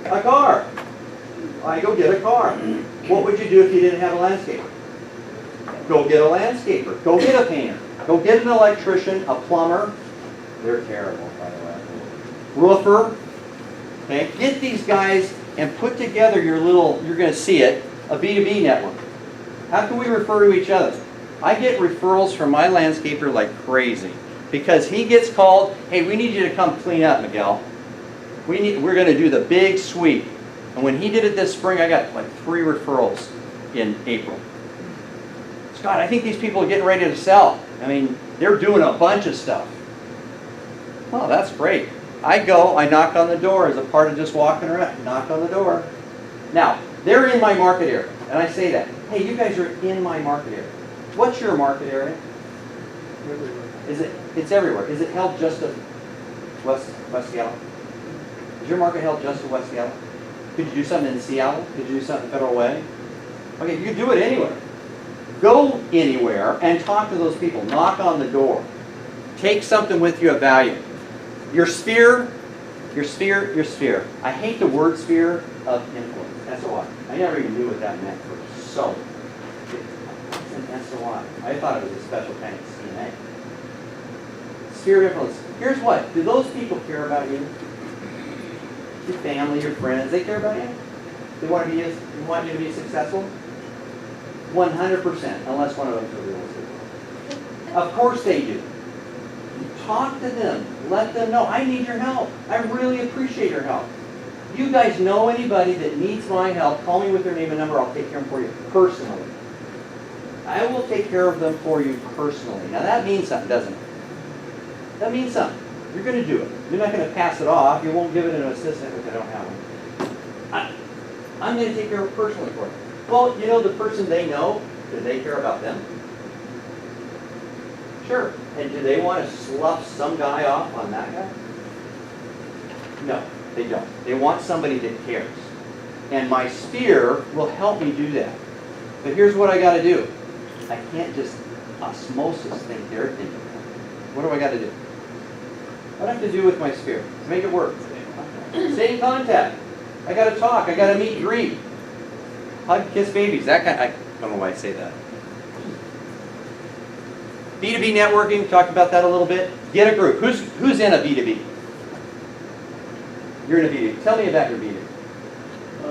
A car. I go get a car. What would you do if you didn't have a landscaper? Go get a landscaper. Go get a painter. Go get an electrician, a plumber. They're terrible, by the way. Roofer. Okay, get these guys and put together your little, you're going to see it, a B2B network. How can we refer to each other? I get referrals from my landscaper like crazy. Because he gets called, hey, we need you to come clean up, Miguel. We're going to do the big sweep. And when he did it this spring, I got like 3 referrals in April. Scott, I think these people are getting ready to sell. I mean, they're doing a bunch of stuff. Oh, that's great. I go, I knock on the door as a part of just walking around. Knock on the door. Now, they're in my market area. And I say that. Hey, you guys are in my market area. What's your market area? It's everywhere. Is it held just to West Seattle? Is your market held just to West Seattle? Could you do something in Seattle? Could you do something in Federal Way? Okay, you can do it anywhere. Go anywhere and talk to those people. Knock on the door. Take something with you of value. Your sphere. I hate the word sphere of influence. SOI. I never even knew what that meant for so. It's an SOI. I thought it was a special kind of CNA. Sphere of influence. Here's what. Do those people care about you? Your family, your friends, they care about you? They want you to be successful? 100%, unless one of them's a real estate. Of course they do. Talk to them. Let them know, I need your help. I really appreciate your help. You guys know anybody that needs my help, call me with their name and number, I'll take care of them for you personally. I will take care of them for you personally. Now that means something, doesn't it? That means something. You're going to do it. You're not going to pass it off. You won't give it to an assistant if I don't have one. I'm going to take care of it personally for you. Well, you know the person they know, do they care about them? Sure. And do they want to slough some guy off on that guy? No, they don't. They want somebody that cares. And my sphere will help me do that. But here's what I got to do. I can't just osmosis think they're thinking. What do I got to do? What do I have to do with my sphere to make it work? Stay in contact. I got to talk. I got to meet and greet. Hug, kiss babies. That kind. I don't know why I say that. B2B networking. Talked about that a little bit. Get a group. Who's in a B2B? You're in a B2B. Tell me about your B2B.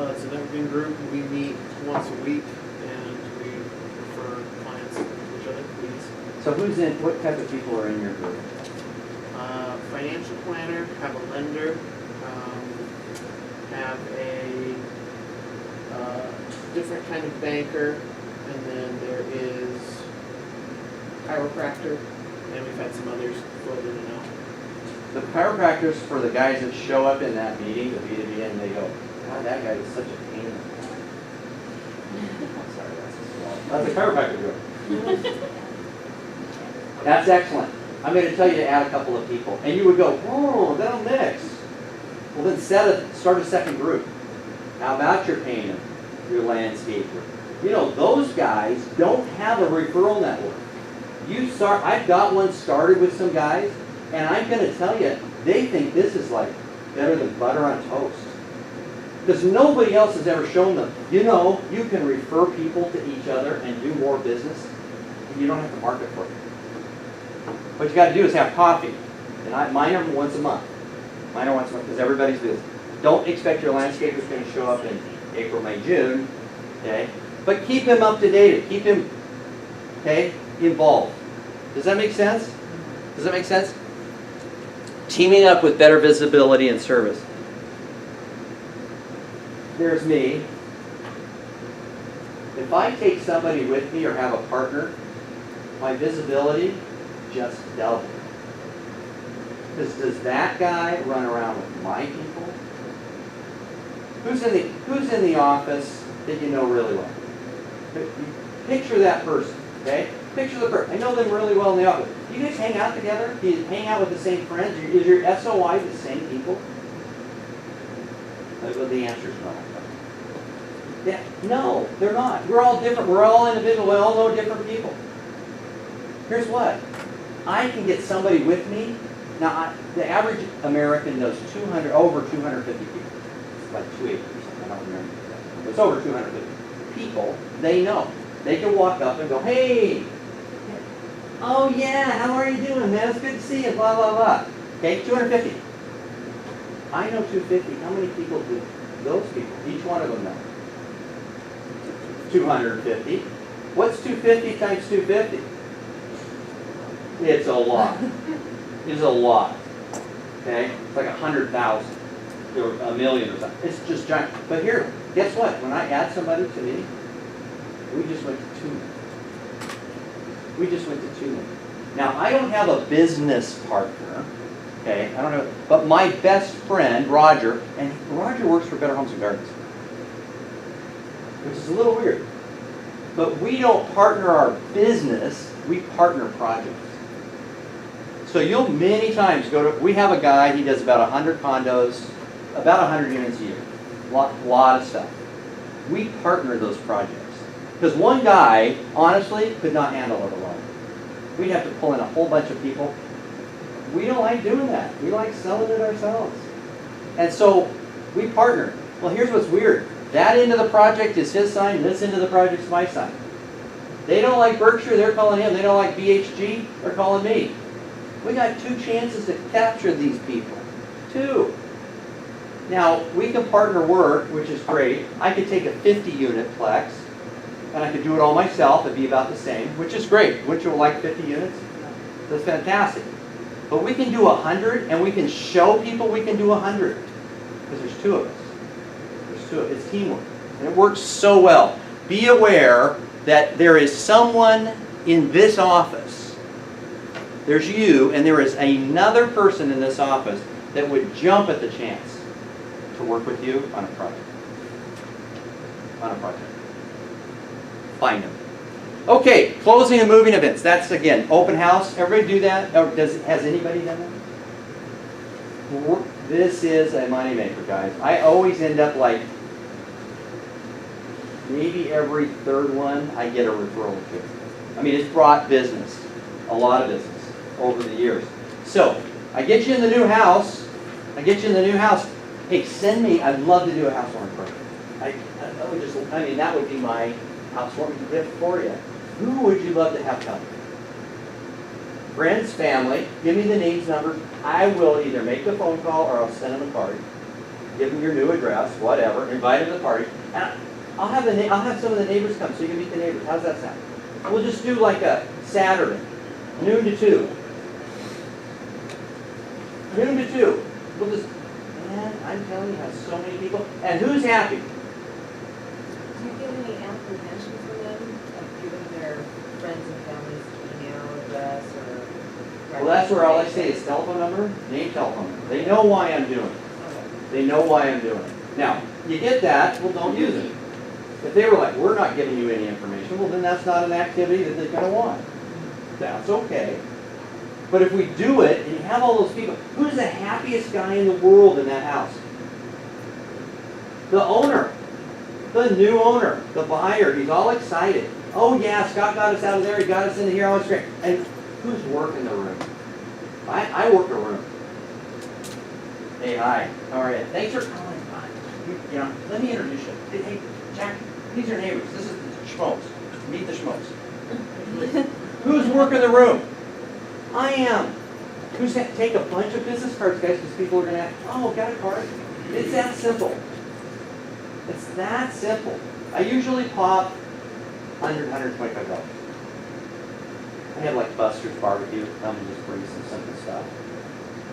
It's an evergreen group. We meet once a week and we refer clients to each other, please. So what type of people are in your group? Financial planner, have a lender, have a different kind of banker, and then there is chiropractor, and we've had some others float in and out. The chiropractors for the guys that show up in that meeting, the B2B, and they go, God, that guy is such a pain in the ass. I'm sorry, that's a chiropractor joke. That's excellent. I'm going to tell you to add a couple of people. And you would go, whoa, that'll mix. Well, then start a second group. How about your painter, your landscaper? You know, those guys don't have a referral network. I've got one started with some guys, and I'm going to tell you, they think this is like better than butter on toast. Because nobody else has ever shown them, you know, you can refer people to each other and do more business, and you don't have to market for it. What you got to do is have coffee. And mine are once a month. Mine are once a month because everybody's busy. Don't expect your landscaper's going to show up in April, May, June. Okay? But keep him up to date. Keep him, okay, involved. Does that make sense? Does that make sense? Teaming up with better visibility and service. There's me. If I take somebody with me or have a partner, my visibility just double. Because does that guy run around with my people? Who's in the office that you know really well? Picture that person, okay? Picture the person. I know them really well in the office. Do you guys hang out together? Do you hang out with the same friends? Is your SOI the same people? Well, the answer is no. Yeah, no, they're not. We're all different. We're all individual. We all know different people. Here's what. I can get somebody with me. Now, the average American knows over 250 people. It's like 280 or something. I don't remember. It's over 250 people they know. They can walk up and go, hey, oh yeah, how are you doing, man? It's good to see you, blah, blah, blah. Okay, 250. I know 250. How many people do those people? Each one of them know. 250. What's 250 times 250? It's a lot. It's a lot. Okay? It's like 100,000 or a million or something. It's just giant. But here, guess what? When I add somebody to me, we just went to 2 million. We just went to 2 million. Now, I don't have a business partner. Okay? I don't know. But my best friend, Roger, and Roger works for Better Homes and Gardens, which is a little weird. But we don't partner our business, we partner projects. So you'll many times we have a guy, he does about 100 condos, about 100 units a year. Lot of stuff. We partner those projects. Because one guy, honestly, could not handle it alone. We'd have to pull in a whole bunch of people. We don't like doing that. We like selling it ourselves. And so we partner. Well, here's what's weird. That end of the project is his sign, this end of the project is my sign. They don't like Berkshire, they're calling him. They don't like BHG, they're calling me. We got 2 chances to capture these people. 2. Now, we can partner work, which is great. I could take a 50-unit plex, and I could do it all myself. It'd be about the same, which is great. Wouldn't you like 50 units? That's fantastic. But we can do 100, and we can show people we can do 100. Because there's 2 of us. It's teamwork. And it works so well. Be aware that there is someone in this office. There's you, and there is another person in this office that would jump at the chance to work with you on a project. On a project. Find them. Okay, closing and moving events. That's, again, open house. Everybody do that? Or has anybody done that? This is a moneymaker, guys. I always end up like, maybe every 3rd one, I get a referral to. I mean, it's brought business, a lot of business over the years. So, I get you in the new house. Hey, send me, I'd love to do a housewarming program. That would be my housewarming gift for you. Who would you love to have come? Friends, family, give me the names, numbers. I will either make the phone call or I'll send them a card. give them your new address, whatever, invite them to the party. And I'll have some of the neighbors come so you can meet the neighbors. How's that sound? We'll just do like a Saturday, noon to 2. Noon to 2. We'll just, man, I'm telling you, have so many people. And who's happy? Do you give any apprehension for them, like giving their friends and family's email address or? Well, that's where all I say is telephone number, name, telephone number. They know why I'm doing it. Okay. They know why I'm doing it. Now, you get that, well, don't use it. If they were like, we're not giving you any information, well, then that's not an activity that they're going to want. That's okay. But if we do it, and you have all those people, who's the happiest guy in the world in that house? The owner. The new owner. The buyer. He's all excited. Oh yeah, Scott got us out of there, he got us into here, oh, it's great. And who's working the room? I work the room. Hey, hi, how are you? Thanks for calling. You know, let me introduce you. Hey, Jack, these are neighbors. This is the Schmokes. Meet the Schmokes. Who's working the room? I am. Who's take a bunch of business cards, guys, because people are going to ask, oh, got a card? It's that simple. It's that simple. I usually pop $100, $125. I have like Buster's barbecue. Come and just bring some simple stuff.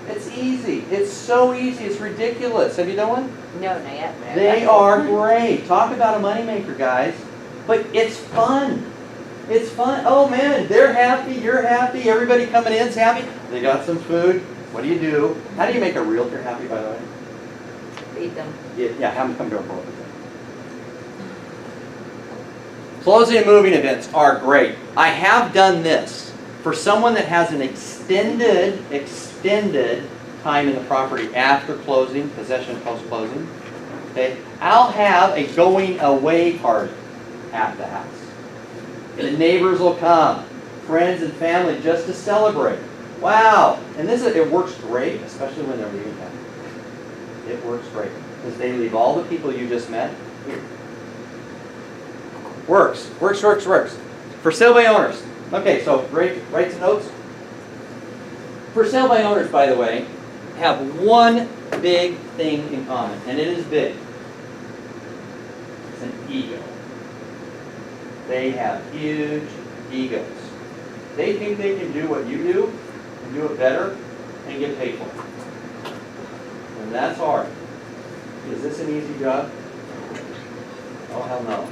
It's easy. It's so easy. It's ridiculous. Have you done one? No, not yet. They are great. Talk about a moneymaker, guys. But it's fun. It's fun. Oh man, they're happy. You're happy. Everybody coming in's happy. They got some food. What do you do? How do you make a realtor happy, by the way? Feed them. Yeah, have them come to a board. Closing and moving events are great. I have done this for someone that has an extended time in the property after closing, possession post-closing. Okay, I'll have a going away party at the house. The neighbors will come, friends and family, just to celebrate. Wow! And it works great, especially when they're leaving town. It works great because they leave all the people you just met here. Works. For sale by owners. Okay, so write some notes. For sale by owners, by the way, have one big thing in common, and it is big. It's an ego. They have huge egos. They think they can do what you do, and do it better, and get paid for it. And that's hard. Is this an easy job? Oh, hell no.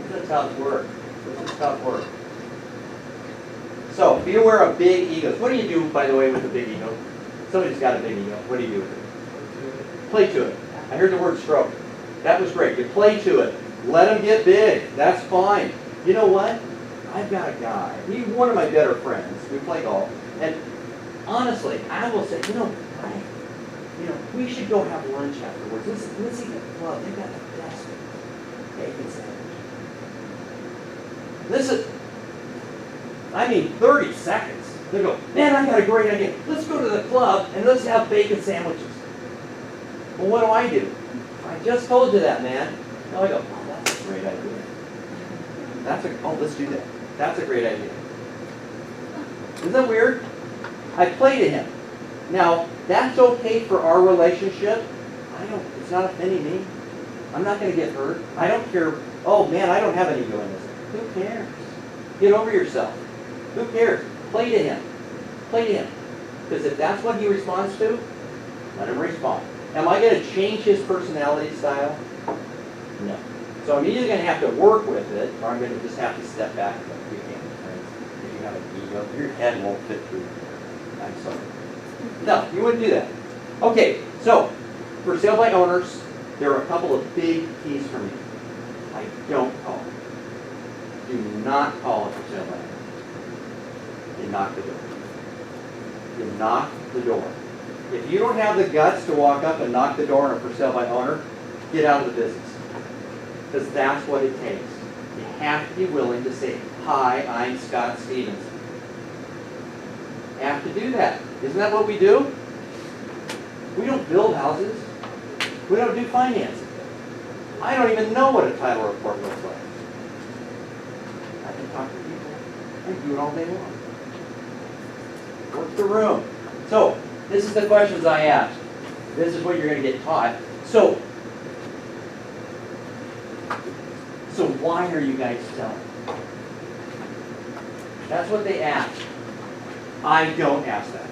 This is tough work. So, be aware of big egos. What do you do, by the way, with a big ego? Somebody's got a big ego. What do you do with it? Play to it. I heard the word stroke. That was great. You play to it. Let them get big. That's fine. You know what? I've got a guy. He's one of my better friends. We play golf. And honestly, I will say, we should go have lunch afterwards. Let's eat at the club. They've got the best bacon sandwich. This is, 30 seconds. They go, man, I got a great idea. Let's go to the club and let's have bacon sandwiches. Well, what do? I just told you that, man. Now I go, oh, that's a great idea. Let's do that. That's a great idea. Isn't that weird? I play to him. Now, that's okay for our relationship. It's not offending me. I'm not going to get hurt. I don't care. Oh man, I don't have any ego in this. Who cares? Get over yourself. Who cares? Play to him. Because if that's what he responds to, let him respond. Am I going to change his personality style? No. So I'm either going to have to work with it, or I'm going to just have to step back and go, you can't be friends. If you have an ego, your head won't fit through. I'm sorry. No, you wouldn't do that. Okay, so for sale by owners, there are a couple of big keys for me. I don't call it. Do not call it for sale by owner. You knock the door. You knock the door. If you don't have the guts to walk up and knock the door on a for sale by owner, get out of the business. Because that's what it takes. You have to be willing to say, hi, I'm Scott Stevenson. You have to do that. Isn't that what we do? We don't build houses. We don't do financing. I don't even know what a title report looks like. I can talk to people. I can do it all day long. Work the room. So, this is the questions I asked. This is what you're going to get taught. So why are you guys selling? That's what they ask. I don't ask that.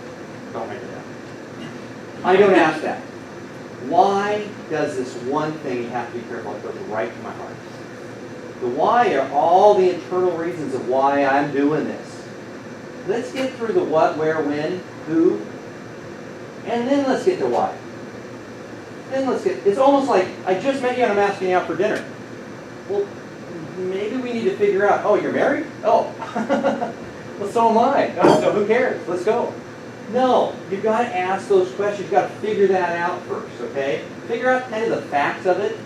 Don't make it up. I don't ask that. Why does this one thing you have to be careful? It goes right to my heart. The why are all the internal reasons of why I'm doing this. Let's get through the what, where, when, who, and then let's get to why. It's almost like I just met you and I'm asking you out for dinner. Well, maybe we need to figure out, oh, you're married? Oh, well, so am I. Oh, so who cares? Let's go. No, you've got to ask those questions. You've got to figure that out first, okay? Figure out kind of the facts of it,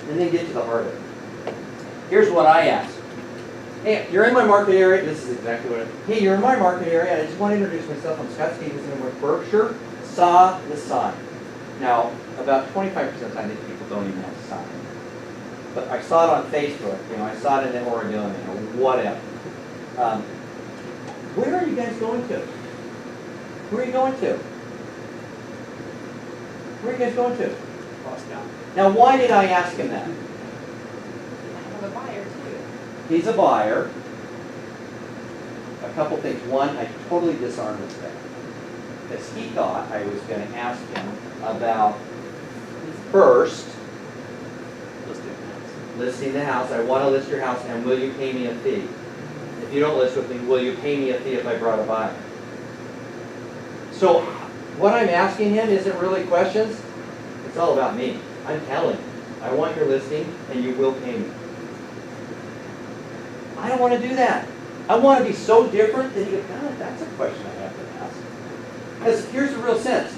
and then get to the heart of it. Here's what I ask. Hey, you're in my market area. This is exactly what hey, you're in my market area. I just want to introduce myself. I'm Scott Stevenson. I'm with Berkshire. Saw the sign. Now, about 25% of the time, these people don't even have a sign. But I saw it on Facebook. I saw it in Oregon, whatever. Where are you guys going to? Where are you going to? Where are you guys going to? Now, why did I ask him that? I'm a buyer too. He's a buyer. A couple things. One, I totally disarmed this guy. Because he thought I was going to ask him about, first, listing the house. I want to list your house, and will you pay me a fee? If you don't list with me, will you pay me a fee if I brought a buyer? So what I'm asking him isn't really questions. It's all about me. I'm telling him, I want your listing, and you will pay me. I don't want to do that. I want to be so different that he goes, God, that's a question I have to ask. Because here's the real sense.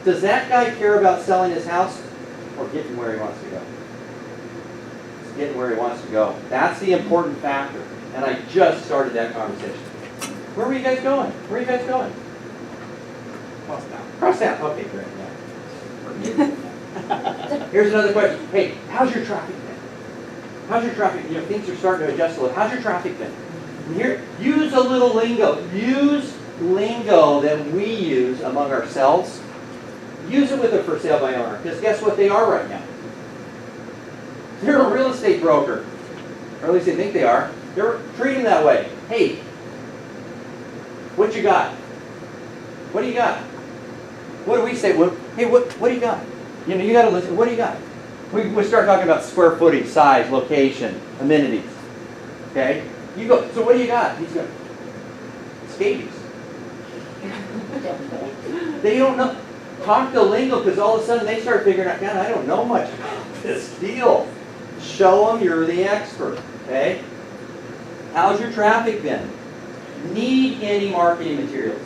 Does that guy care about selling his house or getting where he wants to go? It's getting where he wants to go. That's the important factor. And I just started that conversation. Where were you guys going? Where are you guys going? Cross town. Okay, great. Yeah. Here's another question. Hey, how's your traffic been? How's your traffic? Things are starting to adjust a little. How's your traffic been? Here, use a little lingo. Use lingo that we use among ourselves. Use it with a for sale by owner. Because guess what they are right now? They're a real estate broker. Or at least they think they are. Treat them that way. Hey, what you got? What do you got? What do we say? Hey, what do you got? You got to listen. What do you got? We start talking about square footage, size, location, amenities. Okay? You go, so what do you got? He's going, scabies. They don't know. Talk the lingo, because all of a sudden they start figuring out, God, I don't know much about this deal. Show them you're the expert. Okay? How's your traffic been? Need any marketing materials?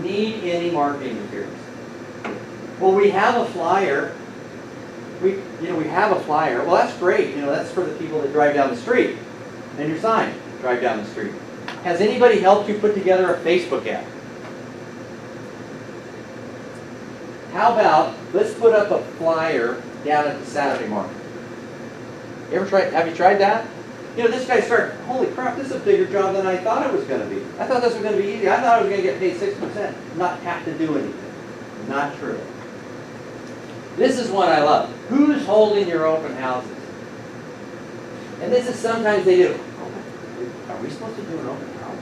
Need any marketing materials? Well, we have a flyer. We have a flyer. Well, that's great. That's for the people that drive down the street. And your sign, drive down the street. Has anybody helped you put together a Facebook ad? How about, let's put up a flyer down at the Saturday market. Have you tried that? This guy started, holy crap, this is a bigger job than I thought it was going to be. I thought this was going to be easy. I thought I was going to get paid 6%, not have to do anything. Not true. This is one I love. Who's holding your open houses? And this is sometimes they do. Are we supposed to do an open house?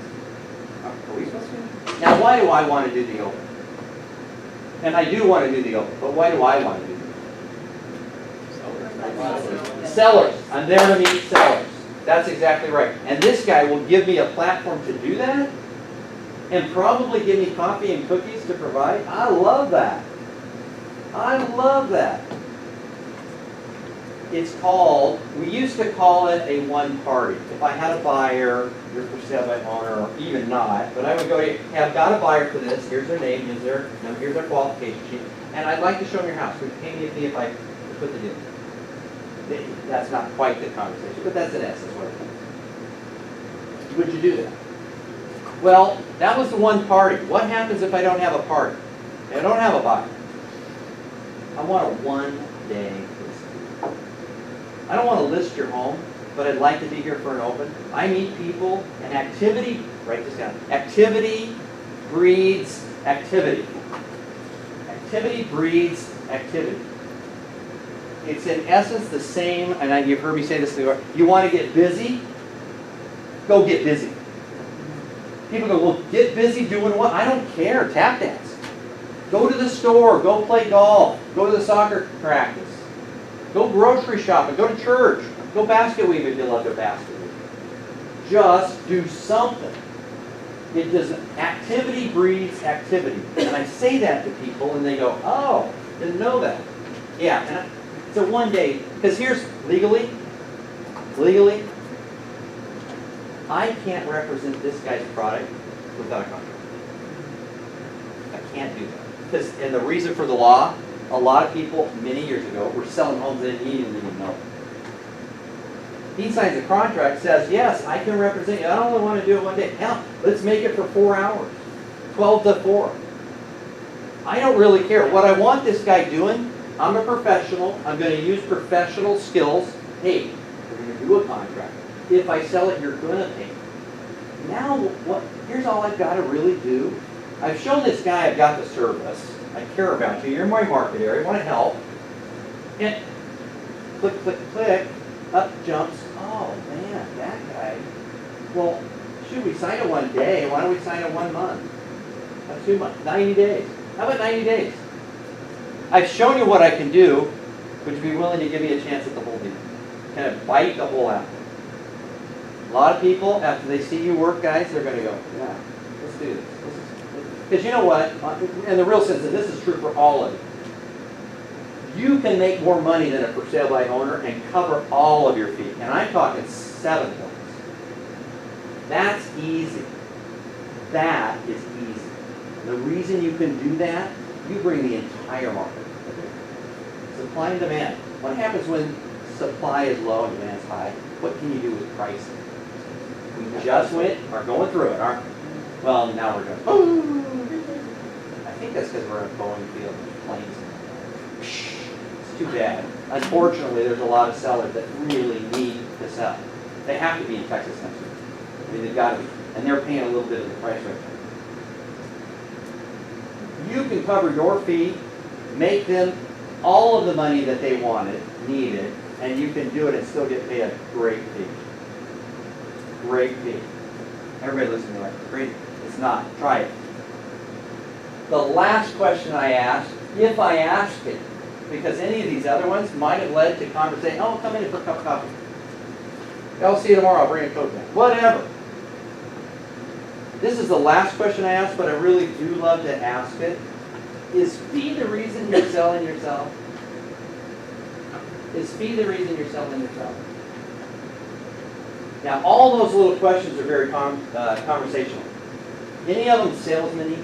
Are we supposed to? Now, why do I want to do the open? And I do want to do the open, but why do I want to do the open? Sellers. I'm there to meet sellers. That's exactly right. And this guy will give me a platform to do that and probably give me coffee and cookies to provide. I love that. I love that. It's called, we used to call it a one party. If I had a buyer, you're for sale by owner, or even not, but I would go, hey, I've got a buyer for this, here's their name, here's their qualification sheet, and I'd like to show them your house. Would you pay me a fee if I put the deal? That's not quite the conversation, but that's an essence what it is. Would you do that? Well, that was the one party. What happens if I don't have a party? If I don't have a buyer? I want a one-day listing. I don't want to list your home, but I'd like to be here for an open. I meet people, and activity, write this down, activity breeds activity. Activity breeds activity. It's in essence the same, and you've heard me say this before, you want to get busy? Go get busy. People go, well, get busy doing what? I don't care, tap dance. Go to the store, go play golf, go to the soccer practice, go grocery shopping, go to church, go basket weave if you love to basket weave. Just do something. It does, activity breeds activity. And I say that to people and they go, oh, didn't know that. Yeah, and it's a one day, because here's legally, I can't represent this guy's product without a contract. I can't do that. Because, and the reason for the law, a lot of people many years ago were selling homes they didn't even know. He signs a contract, says, yes, I can represent you. I only want to do it one day. Hell, let's make it for 4 hours, 12 to 4. I don't really care. What I want this guy doing, I'm a professional. I'm going to use professional skills. Hey, we're going to do a contract. If I sell it, you're going to pay. Now, what? Here's all I've got to really do. I've shown this guy I've got the service. I care about you. You're in my market area. I want to help. And click, click, click. Up jumps. Oh, man, that guy. Well, should we sign it one day? Why don't we sign it 1 month? That's 2 months. 90 days. How about 90 days? I've shown you what I can do. Would you be willing to give me a chance at the whole deal? Kind of bite the whole apple. A lot of people, after they see you work, guys, they're going to go, yeah, let's do this. Because you know what? In the real sense, and this is true for all of you. You can make more money than a for sale by owner and cover all of your fees. And I'm talking 7 points. That's easy. That is easy. The reason you can do that, you bring the entire market. Supply and demand. What happens when supply is low and demand is high? What can you do with pricing? We just are going through it, aren't we? Well, now we're going, boom. I think that's because we're in a Boeing field with planes. It's too bad. Unfortunately, there's a lot of sellers that really need to sell. They have to be in Texas next week. I mean, they've got to be. And they're paying a little bit of the price right now. You can cover your fee, make them all of the money that they wanted, needed, and you can do it and still get paid a great fee. Great fee. Everybody listen to me like, great. It's not. Try it. The last question I asked, if I ask it, because any of these other ones might have led to conversation, oh, come in for a cup of coffee. I'll see you tomorrow, I'll bring a Coke down. Whatever. This is the last question I asked, but I really do love to ask it. Is fee the reason you're selling yourself? Is fee the reason you're selling yourself? Now, all those little questions are very conversational. Any of them salesman-y?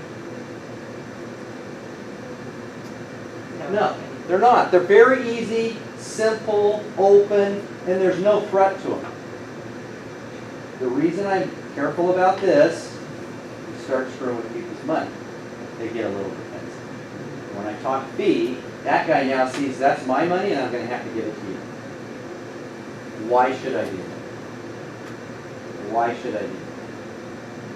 No, they're not. They're very easy, simple, open, and there's no threat to them. The reason I'm careful about this, you start screwing with people's money. They get a little defensive. When I talk fee, that guy now sees that's my money and I'm going to have to give it to you. Why should I do that? Why should I do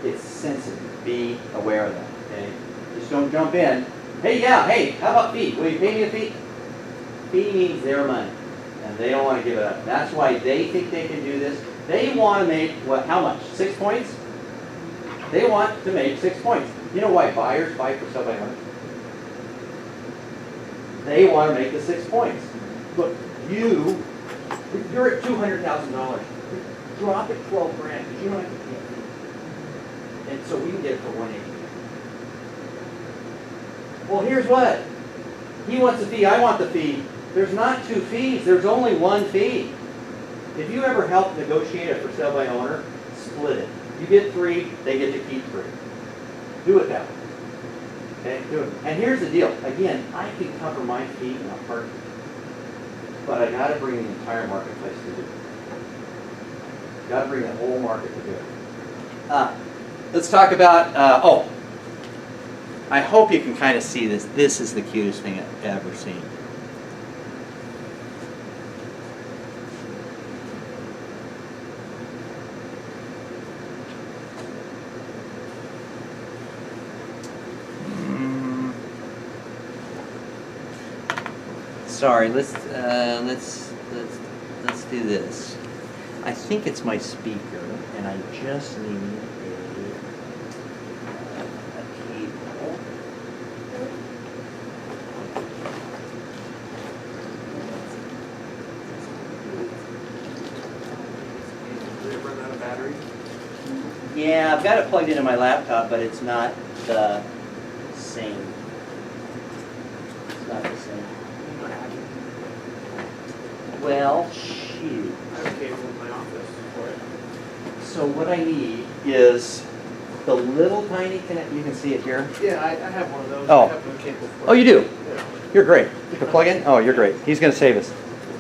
that? It's sensitive. Be aware of that. Okay? Just don't jump in. Hey, how about fee? Will you pay me a fee? Fee means their money, and they don't want to give it up. That's why they think they can do this. They want to make, what? How much? 6 points? They want to make 6 points. You know why buyers buy for sale by owner? They want to make the 6 points. Look, you're at $200,000. Drop it 12 grand because you don't have to pay a fee. And so we can get it for 180. Well, here's what. He wants the fee, I want the fee. There's not 2 fees, there's only 1 fee. If you ever help negotiate a for sale by owner, split it. You get 3, they get to keep 3. Do it that way. Okay, do it. And here's the deal. Again, I can cover my fee in a heartbeat. But I gotta bring the entire marketplace to do it. Gotta bring the whole market to do it. Let's talk about, I hope you can kind of see this. This is the cutest thing I've ever seen. sorry. Let's do this. I think it's my speaker, and I just need a cable. Did it run out of battery? Yeah, I've got it plugged into my laptop, but it's not the same. It's not the same. Well, shoot. I have a cable in my office for it. So what I need is the little tiny connect. You can see it here. Yeah, I have one of those. Oh. I have no cable for it. Oh, you do? Yeah. You're great. You can plug in? Oh, you're great. He's going to save us.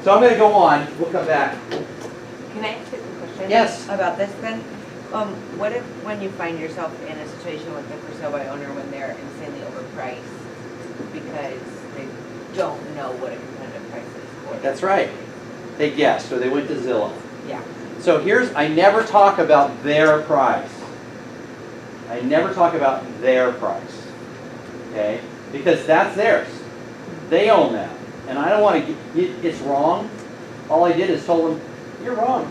So I'm going to go on. We'll come back. Can I ask you a question? Yes. About this then? What if, when you find yourself in a situation with the for sale by owner when they're insanely overpriced because they don't know what a competitive price is for them? That's right. They guessed, or they went to Zillow. Yeah. So I never talk about their price. I never talk about their price. Okay? Because that's theirs. They own that. And I don't want to, it's wrong. All I did is told them, you're wrong.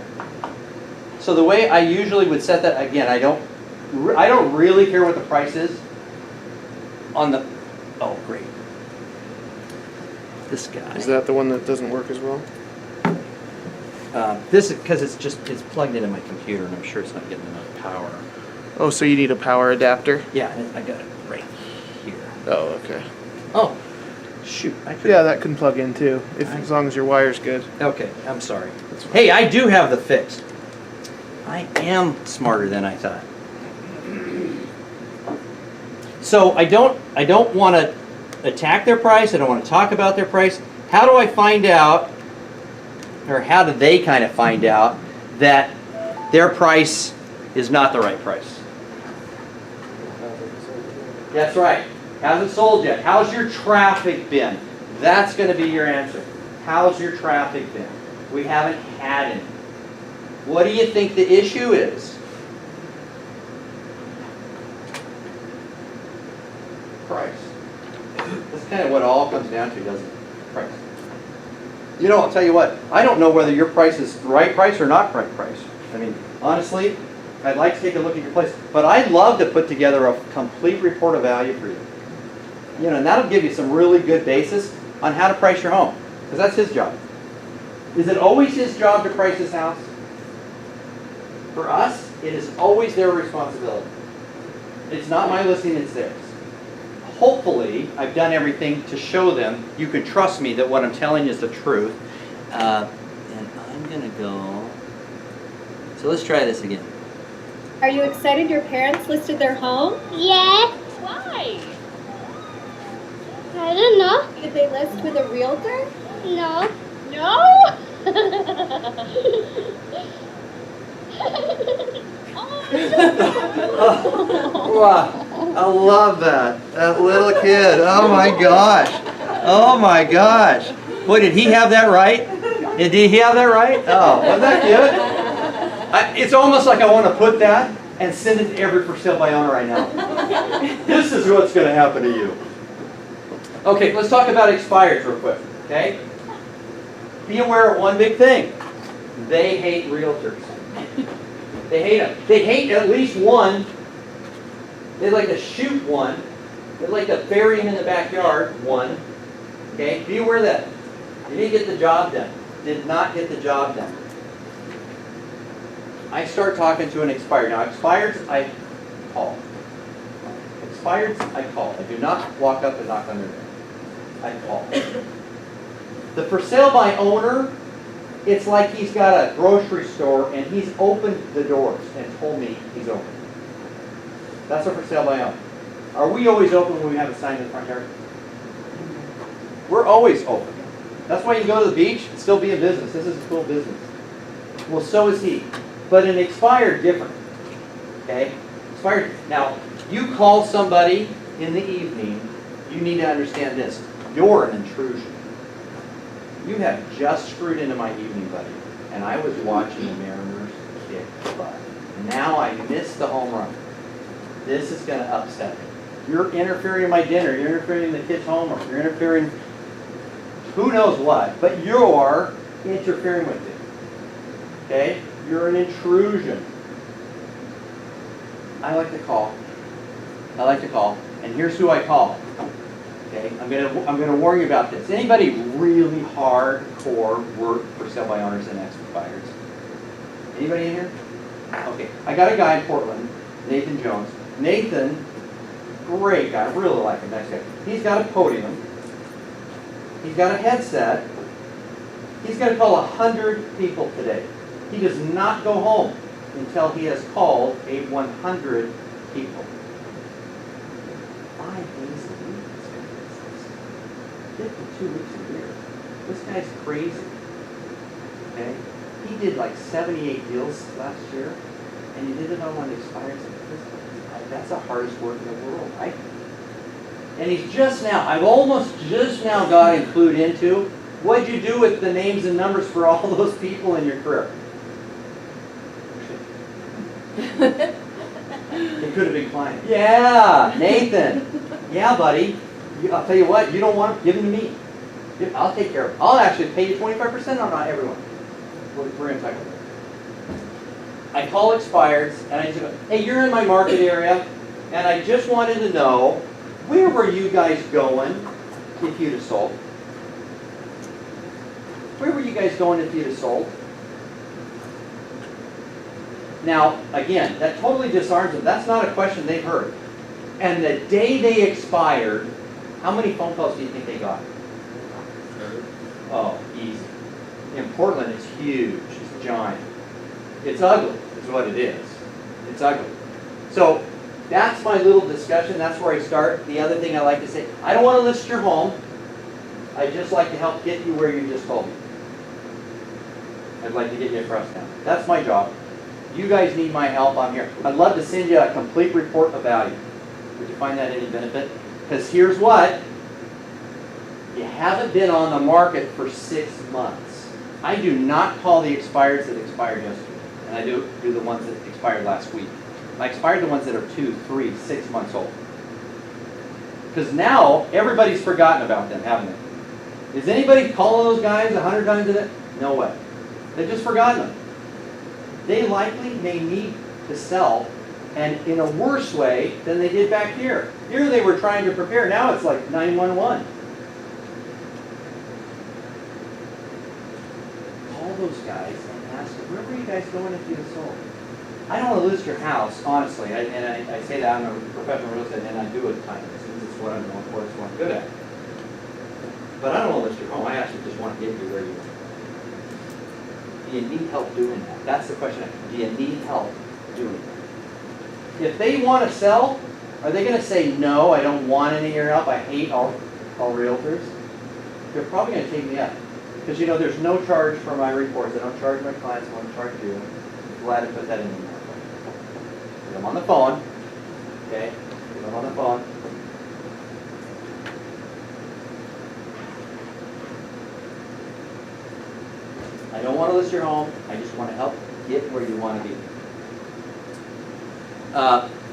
So the way I usually would set that, again, I don't really care what the price is on the, oh great. This guy. Is that the one that doesn't work as well? This is because it's plugged into my computer and I'm sure it's not getting enough power. Oh, so you need a power adapter? Yeah, I got it right here. Oh, okay. Oh, shoot. I could. Yeah, that can plug in too, as long as your wire's good. Okay, I'm sorry. Hey, I do have the fix. I am smarter than I thought. So I don't want to attack their price. I don't want to talk about their price. How do I find out, or how do they kind of find out that their price is not the right price? That's right. Hasn't sold yet. How's your traffic been? That's going to be your answer. How's your traffic been? We haven't had any. What do you think the issue is? Price. That's kind of what it all comes down to, doesn't it? Price. You know, I'll tell you what. I don't know whether your price is the right price or not right price. I mean, honestly, I'd like to take a look at your place, but I'd love to put together a complete report of value for you. You know, and that'll give you some really good basis on how to price your home, because that's his job. Is it always his job to price his house? For us, it is always their responsibility. It's not my listing, it's theirs. Hopefully, I've done everything to show them you can trust me that what I'm telling you is the truth. And I'm going to go... So let's try this again. Are you excited your parents listed their home? Yeah, Why? I don't know. Did they list with a realtor? No. No? Wow, I love that. That little kid. Oh my gosh. Oh my gosh. Boy, did he have that right? Did he have that right? Oh, wasn't that good? It's almost like I want to put that and send it to every for sale by owner right now. This is what's going to happen to you. Okay, let's talk about expireds real quick. Okay? Be aware of one big thing. They hate realtors. They hate them. They hate at least one. They'd like to shoot one. They'd like to bury him in the backyard, one. Okay? Be aware of that. You didn't get the job done. Did not get the job done. I start talking to an expired. Now, expireds, I call. Expireds, I call. I do not walk up and knock on their door. I call. The for sale by owner, it's like he's got a grocery store and he's opened the doors and told me he's open. That's a for sale by owner. Are we always open when we have a sign in the front yard? We're always open. That's why you go to the beach and still be in business. This is a cool business. Well, so is he. But an expired, different. Okay? Expired. Now, you call somebody in the evening, you need to understand this. You're an intrusion. You have just screwed into my evening, buddy. And I was watching the Mariners kick butt. Now I missed the home run. This is going to upset me. You're interfering in my dinner. You're interfering in the kids' homework. You're interfering. who knows what, but you're interfering with it. Okay? You're an intrusion. I like to call. And here's who I call. Okay? I'm gonna warn you about this. Anybody really hardcore work for sale by owners and expires? Anybody in here? Okay. I got a guy in Portland, Nathan Jones. Nathan, great guy, really like him, nice guy. He's got a podium. He's got a headset. He's going to call 100 people today. He does not go home until he has called 100 people. 5 days a week. 52 weeks a year. This guy's crazy. Okay? He did like 78 deals last year, and he did it on one that expires. That's the hardest work in the world, right? And he's just now, I've almost just now got him clued into, what'd you do with the names and numbers for all those people in your career? It could have been client. Yeah, Nathan. Yeah, buddy. I'll tell you what, you don't want them, give them to me. I'll take care of them. I'll actually pay you 25% on not everyone. We're going to talk about that. I call expireds, and I just go, hey, you're in my market area, and I just wanted to know, where were you guys going if you'd have sold? Where were you guys going if you'd have sold? Now, again, that totally disarms them. That's not a question they've heard. And the day they expired, how many phone calls do you think they got? Oh, easy. In Portland, it's huge. It's giant. It's ugly, is what it is. It's ugly. So that's my little discussion. That's where I start. The other thing I like to say, I don't want to list your home. I just like to help get you where you just told me. I'd like to get you across town. That's my job. You guys need my help. I'm here. I'd love to send you a complete report of value. Would you find that any benefit? Because here's what. You haven't been on the market for 6 months. I do not call the expireds that expired yesterday. And I do the ones that expired last week. I expired the ones that are 2, 3, 6 months old. Because now, everybody's forgotten about them, haven't they? Is anybody calling those guys 100 times a day? No way. They've just forgotten them. They likely may need to sell, and in a worse way than they did back here. Here they were trying to prepare. Now it's like 911. Call those guys and ask them, where were you guys going if you had sold? I don't want to list your house, honestly. I say that I'm a professional real estate, and I do it at times. This is what I'm known for. It's what I'm good at. But I don't want to list your home. I actually just want to get you where you are. Do you need help doing that? That's the question. Do you need help doing that? If they want to sell, are they going to say, no, I don't want any of your help, I hate all realtors? They're probably going to take me up. Because, you know, there's no charge for my reports. I don't charge my clients, I won't charge you. I'm glad to put that in there. Get them on the phone. Okay? Get them on the phone. I don't want to list your home. I just want to help get where you want to be.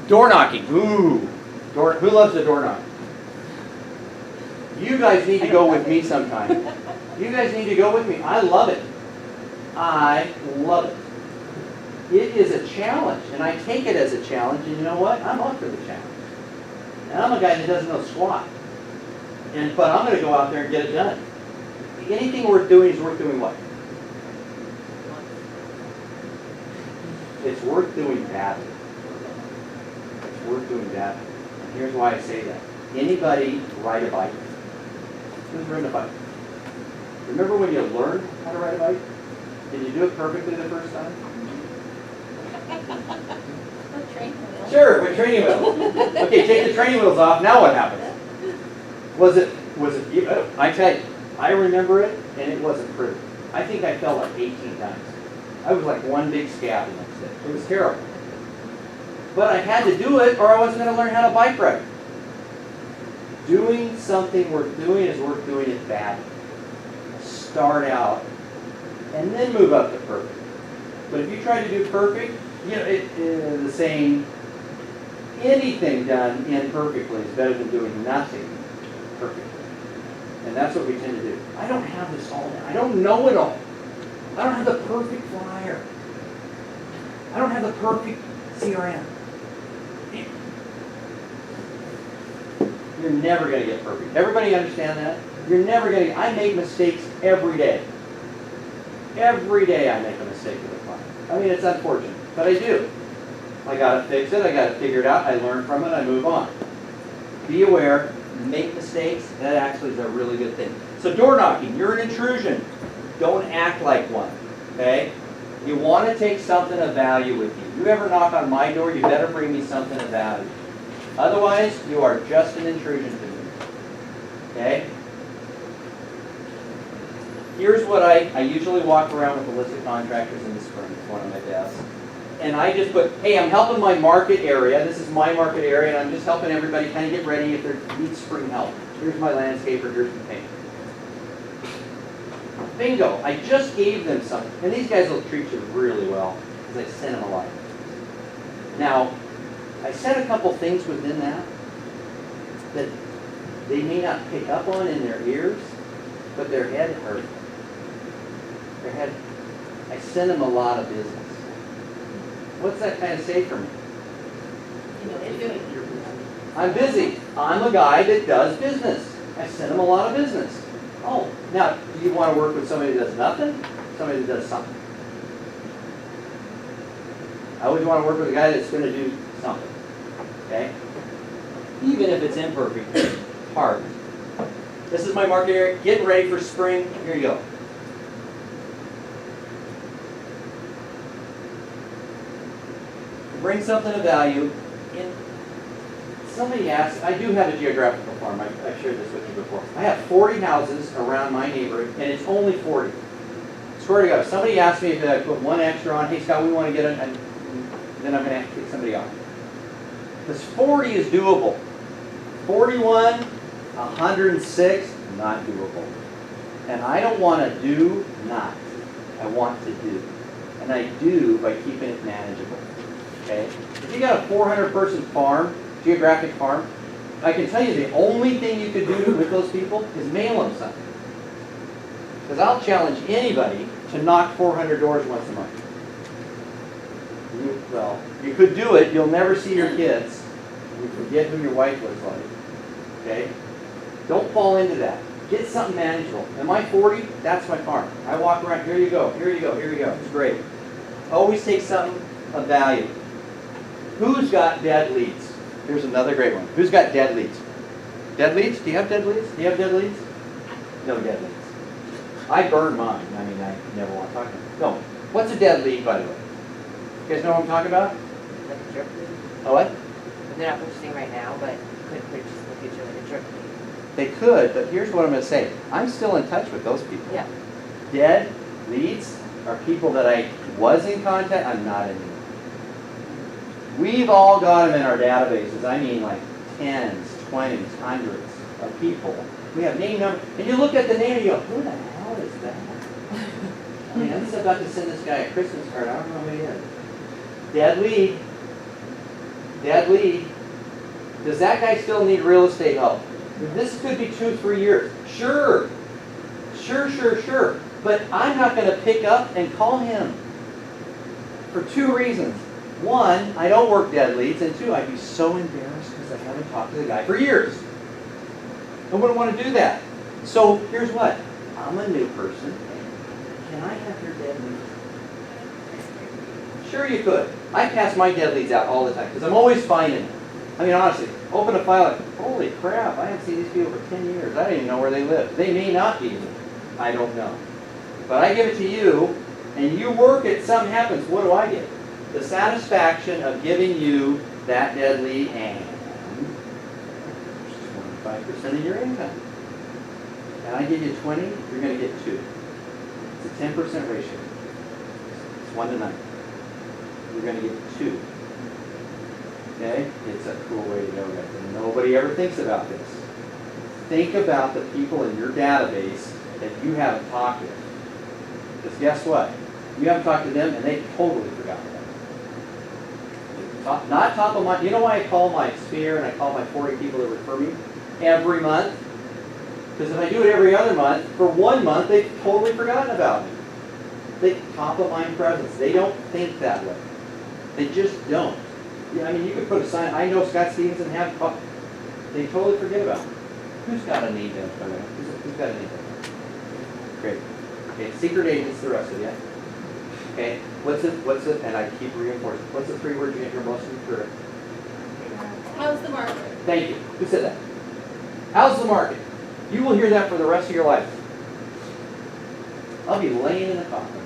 Door knocking. Ooh. Who loves a door knock? You guys need to go with me sometime. You guys need to go with me. I love it. I love it. It is a challenge, and I take it as a challenge, and you know what? I'm up for the challenge. And I'm a guy that doesn't know squat. But I'm going to go out there and get it done. Anything worth doing is worth doing what? It's worth doing badly. It's worth doing badly. And here's why I say that. Anybody ride a bike? Who's ridden a bike? Remember when you learned how to ride a bike? Did you do it perfectly the first time? Sure, with training wheels. Okay, take the training wheels off. Now what happens? Was it? I tell you, I remember it, and it wasn't pretty. I think I fell like 18 times. I was like one big scab the next day. It was terrible. But I had to do it, or I wasn't going to learn how to bike ride. Doing something worth doing is worth doing it badly. Start out, and then move up to perfect. But if you try to do perfect, you know, the saying, anything done imperfectly is better than doing nothing perfectly. And that's what we tend to do. I don't have this all down. I don't know it all. I don't have the perfect flyer. I don't have the perfect CRM. You're never going to get perfect. Everybody understand that? You're never going to. I make mistakes every day. Every day I make a mistake with a client. I mean, it's unfortunate, but I do. I got to fix it. I got to figure it out. I learn from it. I move on. Be aware. Make mistakes. That actually is a really good thing. So door knocking. You're an intrusion. Don't act like one. Okay? You want to take something of value with you. You ever knock on my door, you better bring me something of value. Otherwise, you are just an intrusion to me. Okay? Here's what I usually walk around with a list of contractors in the spring. It's one of my desks. And I just put, hey, I'm helping my market area. This is my market area, and I'm just helping everybody kind of get ready if they need spring help. Here's my landscaper, here's the paint. Bingo, I just gave them something. And these guys will treat you really well, because I sent them a lot. Now, I said a couple things within that they may not pick up on in their ears, but their head hurt. Their head, I sent them a lot of business. What's that kind of say for me? I'm busy. I'm a guy that does business. I send them a lot of business. Oh, now, do you want to work with somebody that does nothing? Somebody that does something. I always want to work with a guy that's going to do something. Okay? Even if it's imperfect, hard. This is my market area. Getting ready for spring. Here you go. Bring something of value. Somebody asked, I do have a geographical farm. I've shared this with you before. I have 40 houses around my neighborhood, and it's only 40. Swear to God, if somebody asked me if I put one extra on, hey Scott, we want to get it, and then I'm going to have to kick somebody off. Because 40 is doable. 41, 106, not doable. And I don't want to do not. I want to do. And I do by keeping it manageable. Okay? If you got a 400-person farm, geographic farm, I can tell you the only thing you could do with those people is mail them something. Because I'll challenge anybody to knock 400 doors once a month. You could do it. You'll never see your kids. You forget who your wife looks like. Okay? Don't fall into that. Get something manageable. Am I 40? That's my farm. I walk around. Here you go. Here you go. Here you go. It's great. Always take something of value. Who's got dead leads? Here's another great one. Who's got dead leads? Dead leads? Do you have dead leads? Do you have dead leads? No dead leads. I burn mine. I mean, I never want to talk to them. No. What's a dead lead, by the way? You guys know what I'm talking about? Like a drip lead? Oh, what? They're not purchasing right now, but could purchase in the future like a drip lead. They could, but here's what I'm going to say. I'm still in touch with those people. Yeah. Dead leads are people that I was in contact. I'm not anymore. We've all got them in our databases. I mean like 10s, 20s, 100s of people. We have name, number, and you look at the name and you go, who the hell is that? I mean, I'm just about to send this guy a Christmas card. I don't know who he is. Dead lead. Dead lead. Does that guy still need real estate help? This could be 2-3 years. Sure. Sure. But I'm not going to pick up and call him for 2 reasons. 1, I don't work dead leads, and 2, I'd be so embarrassed because I haven't talked to the guy for years. I wouldn't want to do that. So here's what. I'm a new person. Can I have your dead leads? Sure you could. I pass my dead leads out all the time because I'm always finding them. I mean, honestly, open a file and, holy crap, I haven't seen these people for 10 years. I don't even know where they live. They may not be. I don't know. But I give it to you, and you work it, something happens. What do I get? The satisfaction of giving you that dead lead and 25% of your income. And I give you 20, you're going to get 2. It's a 10% ratio. It's 1 to 9. You're going to get 2. Okay? It's a cool way to go, guys. And nobody ever thinks about this. Think about the people in your database that you haven't talked with. Because guess what? You haven't talked to them and they totally forgot about it. Not top of mind. You know why I call my sphere and I call my 40 people that refer me every month? Because if I do it every other month, for 1 month, they've totally forgotten about me. They top of mind presence. They don't think that way. They just don't. Yeah, I mean, you could put a sign, I know Scott Stevenson have, they totally forget about me. Who's got a name badge, by the way? Who's got a name badge? Great. Okay, secret agents, the rest of you. Okay, what's it, and I keep reinforcing, what's the 3 words you hear most of your career? How's the market? Thank you. Who said that? How's the market? You will hear that for the rest of your life. I'll be laying in the coffin.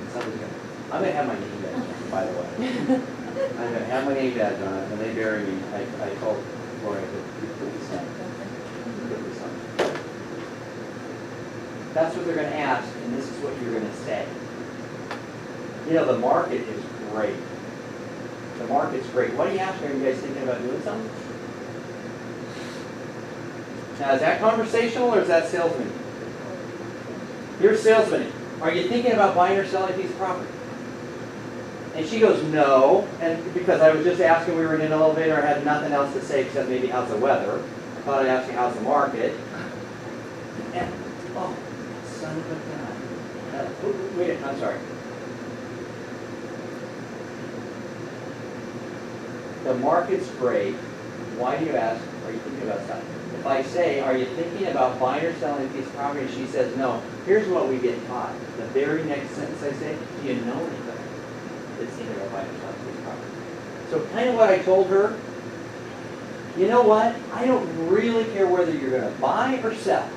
I'm going to have my name badge on, by the way. I'm going to have my name badge on it. When they bury me, I told Gloria to put this on. Put this on. That's what they're going to ask, and this is what you're going to say. You know, the market is great. The market's great. What do you ask? Are you guys thinking about doing something? Now, is that conversational or is that salesman? You're a salesman. Are you thinking about buying or selling a piece of property? And she goes, no. And because I was just asking, we were in an elevator, I had nothing else to say except maybe how's the weather. I thought I'd ask you how's the market. And, oh, son of a gun. Wait, I'm sorry. The market's great. Why do you ask, are you thinking about something? If I say, are you thinking about buying or selling a piece of property, and she says no, here's what we get taught. The very next sentence I say, do you know anybody that's thinking about buying or selling a piece of property? So kind of what I told her, you know what? I don't really care whether you're going to buy or sell.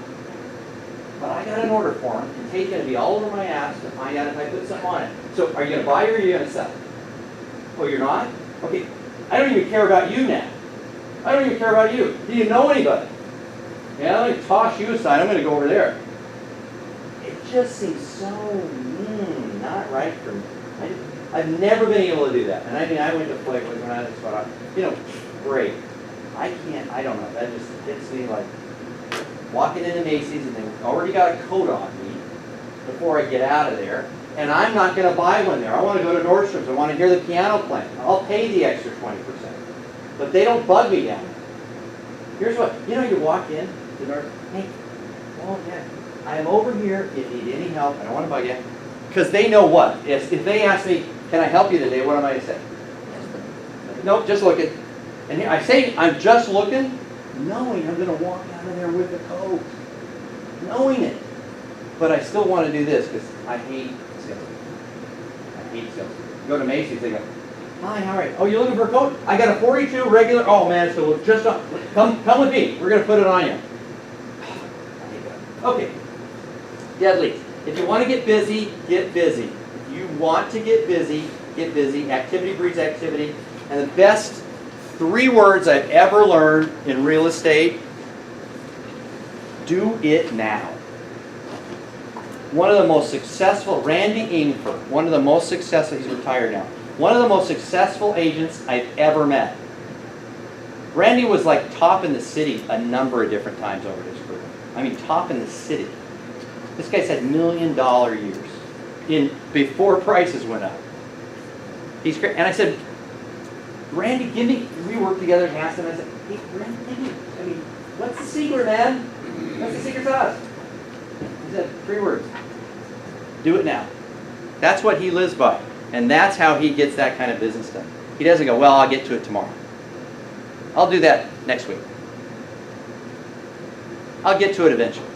But I got an order form, and Tate's going to be all over my ass to find out if I put something on it. So are you going to buy or are you going to sell? Oh, you're not? Okay, I don't even care about you now. I don't even care about you. Do you know anybody? Yeah, let me toss you aside. I'm going to go over there. It just seems so not right for me. I've never been able to do that. And I mean, I went to play with when I was about, great. I can't, I don't know. That just hits me like walking into Macy's and they already got a coat on me before I get out of there. And I'm not going to buy one there. I want to go to Nordstrom's. I want to hear the piano playing. I'll pay the extra 20%. But they don't bug me down there. Here's what, you walk in to Nordstrom, hey, oh yeah, I'm over here if you need any help. I don't want to bug you. Because they know what? If they ask me, can I help you today, what am I to say? Nope, just looking. And here, I say, I'm just looking, knowing I'm going to walk out of there with a coat. Knowing it. But I still want to do this because I hate sales. I hate sales. Go to Macy's, they go, hi, how are you? Oh, you're looking for a coat? I got a 42 regular. Oh man, so just come with me. We're gonna put it on you. Okay. Deadly. If you want to get busy, get busy. If you want to get busy, get busy. Activity breeds activity. And the best 3 words I've ever learned in real estate: do it now. One of the most successful, Randy Ingfer, one of the most successful, he's retired now. One of the most successful agents I've ever met. Randy was like top in the city a number of different times over his career. I mean, top in the city. This guy's had $1 million years before prices went up. He's great. And I said, Randy, we worked together and asked him, I said, hey, Randy, what's the secret, man? What's the secret sauce? He said, 3 words. Do it now. That's what he lives by. And that's how he gets that kind of business done. He doesn't go, well, I'll get to it tomorrow. I'll do that next week. I'll get to it eventually.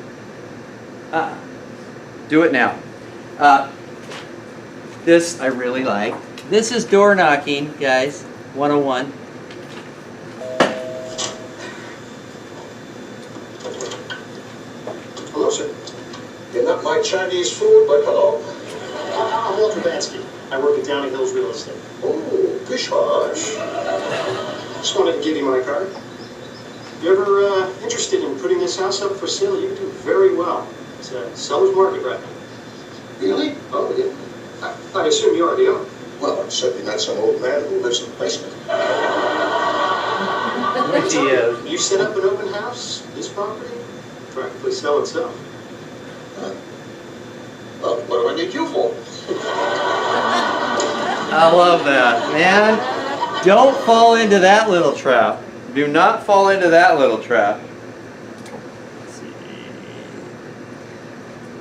Do it now. This I really like. This is door knocking, guys. 101. Hello, sir. You're not my Chinese food, but hello. I'm Walter Bansky. I work at Downey Hills Real Estate. Oh, pish posh. Just wanted to give you my card. If you're ever interested in putting this house up for sale, you do very well. It's a seller's market right now. Really? Oh, yeah. I assume you already own. Well, I'm certainly not some old man who lives in the basement. You set up an open house, this property, practically sell itself. Well, what do I need you for? I love that, man. Don't fall into that little trap. Do not fall into that little trap. Let's see.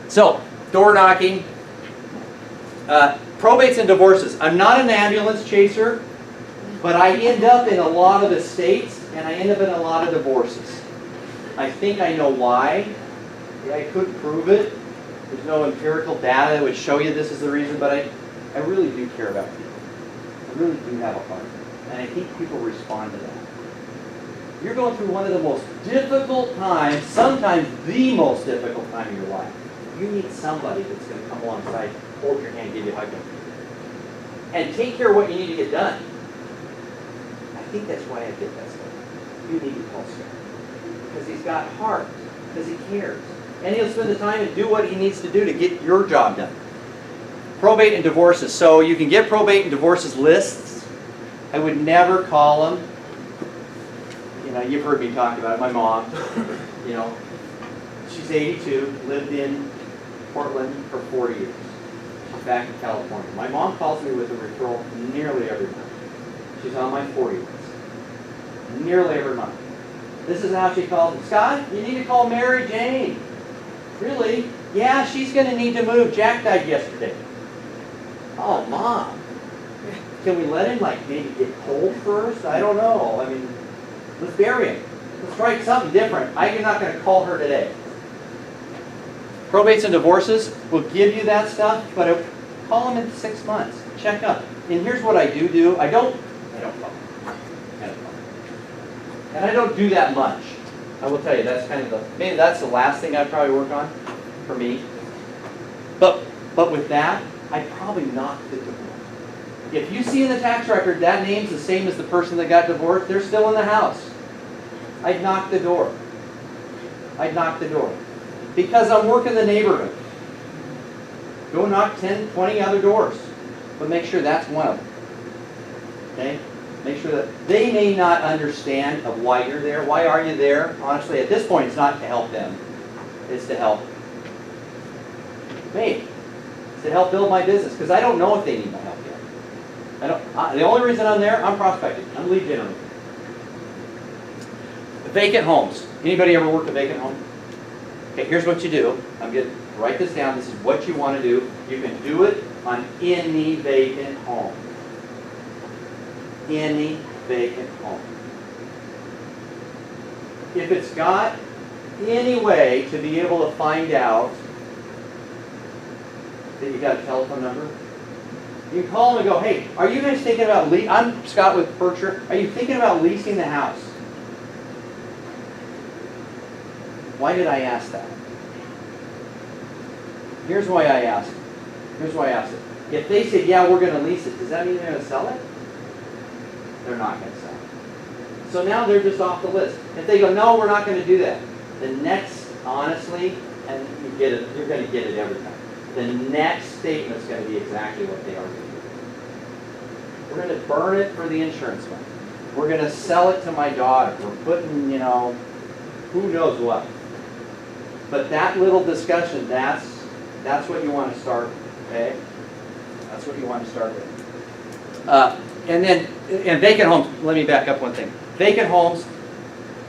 So, door knocking, probates and divorces. I'm not an ambulance chaser, but I end up in a lot of estates and I end up in a lot of divorces. I think I know why. I couldn't prove it. There's no empirical data that would show you this is the reason, but I really do care about people. I really do have a heart. And I think people respond to that. You're going through one of the most difficult times, sometimes the most difficult time of your life. You need somebody that's going to come alongside, hold your hand, give you a hug, and take care of what you need to get done. I think that's why I did that stuff. You need to call Scott. Because he's got heart. Because he cares. And he'll spend the time and do what he needs to do to get your job done. Probate and divorces. So you can get probate and divorces lists. I would never call them. You know, you've heard me talk about it. My mom, you know, she's 82, lived in Portland for 40 years. She's back in California. My mom calls me with a referral nearly every month. She's on my 40 list. Nearly every month. This is how she calls me. Scott, you need to call Mary Jane. Really? Yeah, she's going to need to move. Jack died yesterday. Oh, Mom. Can we let him, like, maybe get cold first? I don't know. I mean, let's bury him. Let's try something different. I'm not going to call her today. Probates and divorces will give you that stuff, but call them in 6 months. Check up. And here's what I do. I don't call. And I don't do that much. I will tell you, that's kind of maybe that's the last thing I'd probably work on for me. But with that, I'd probably knock the divorce. If you see in the tax record that name's the same as the person that got divorced, they're still in the house. I'd knock the door. I'd knock the door. Because I'm working the neighborhood. Go knock 10, 20 other doors. But make sure that's one of them. Okay? Make sure that they may not understand of why you're there. Why are you there? Honestly, at this point, it's not to help them. It's to help me. It's to help build my business. Because I don't know if they need my help yet. The only reason I'm there, I'm prospecting. I'm lead generating. Vacant homes. Anybody ever worked a vacant home? Okay, here's what you do. I'm going to write this down. This is what you want to do. You can do it on any vacant home. Any vacant home. If it's got any way to be able to find out that you got a telephone number, you can call them and go, hey, are you guys thinking about I'm Scott with Berkshire. Are you thinking about leasing the house? Why did I ask that? Here's why I asked it. Here's why I asked it. If they said, yeah, we're going to lease it, does that mean they're going to sell it? They're not going to sell it. So now they're just off the list. If they go, no, we're not going to do that. The next, honestly, and you get it, you're going to get it every time. The next statement is going to be exactly what they are going to do. We're going to burn it for the insurance money. We're going to sell it to my daughter. We're putting, you know, who knows what. But that little discussion, that's what you want to start with, okay? That's what you want to start with. And vacant homes, let me back up one thing. Vacant homes,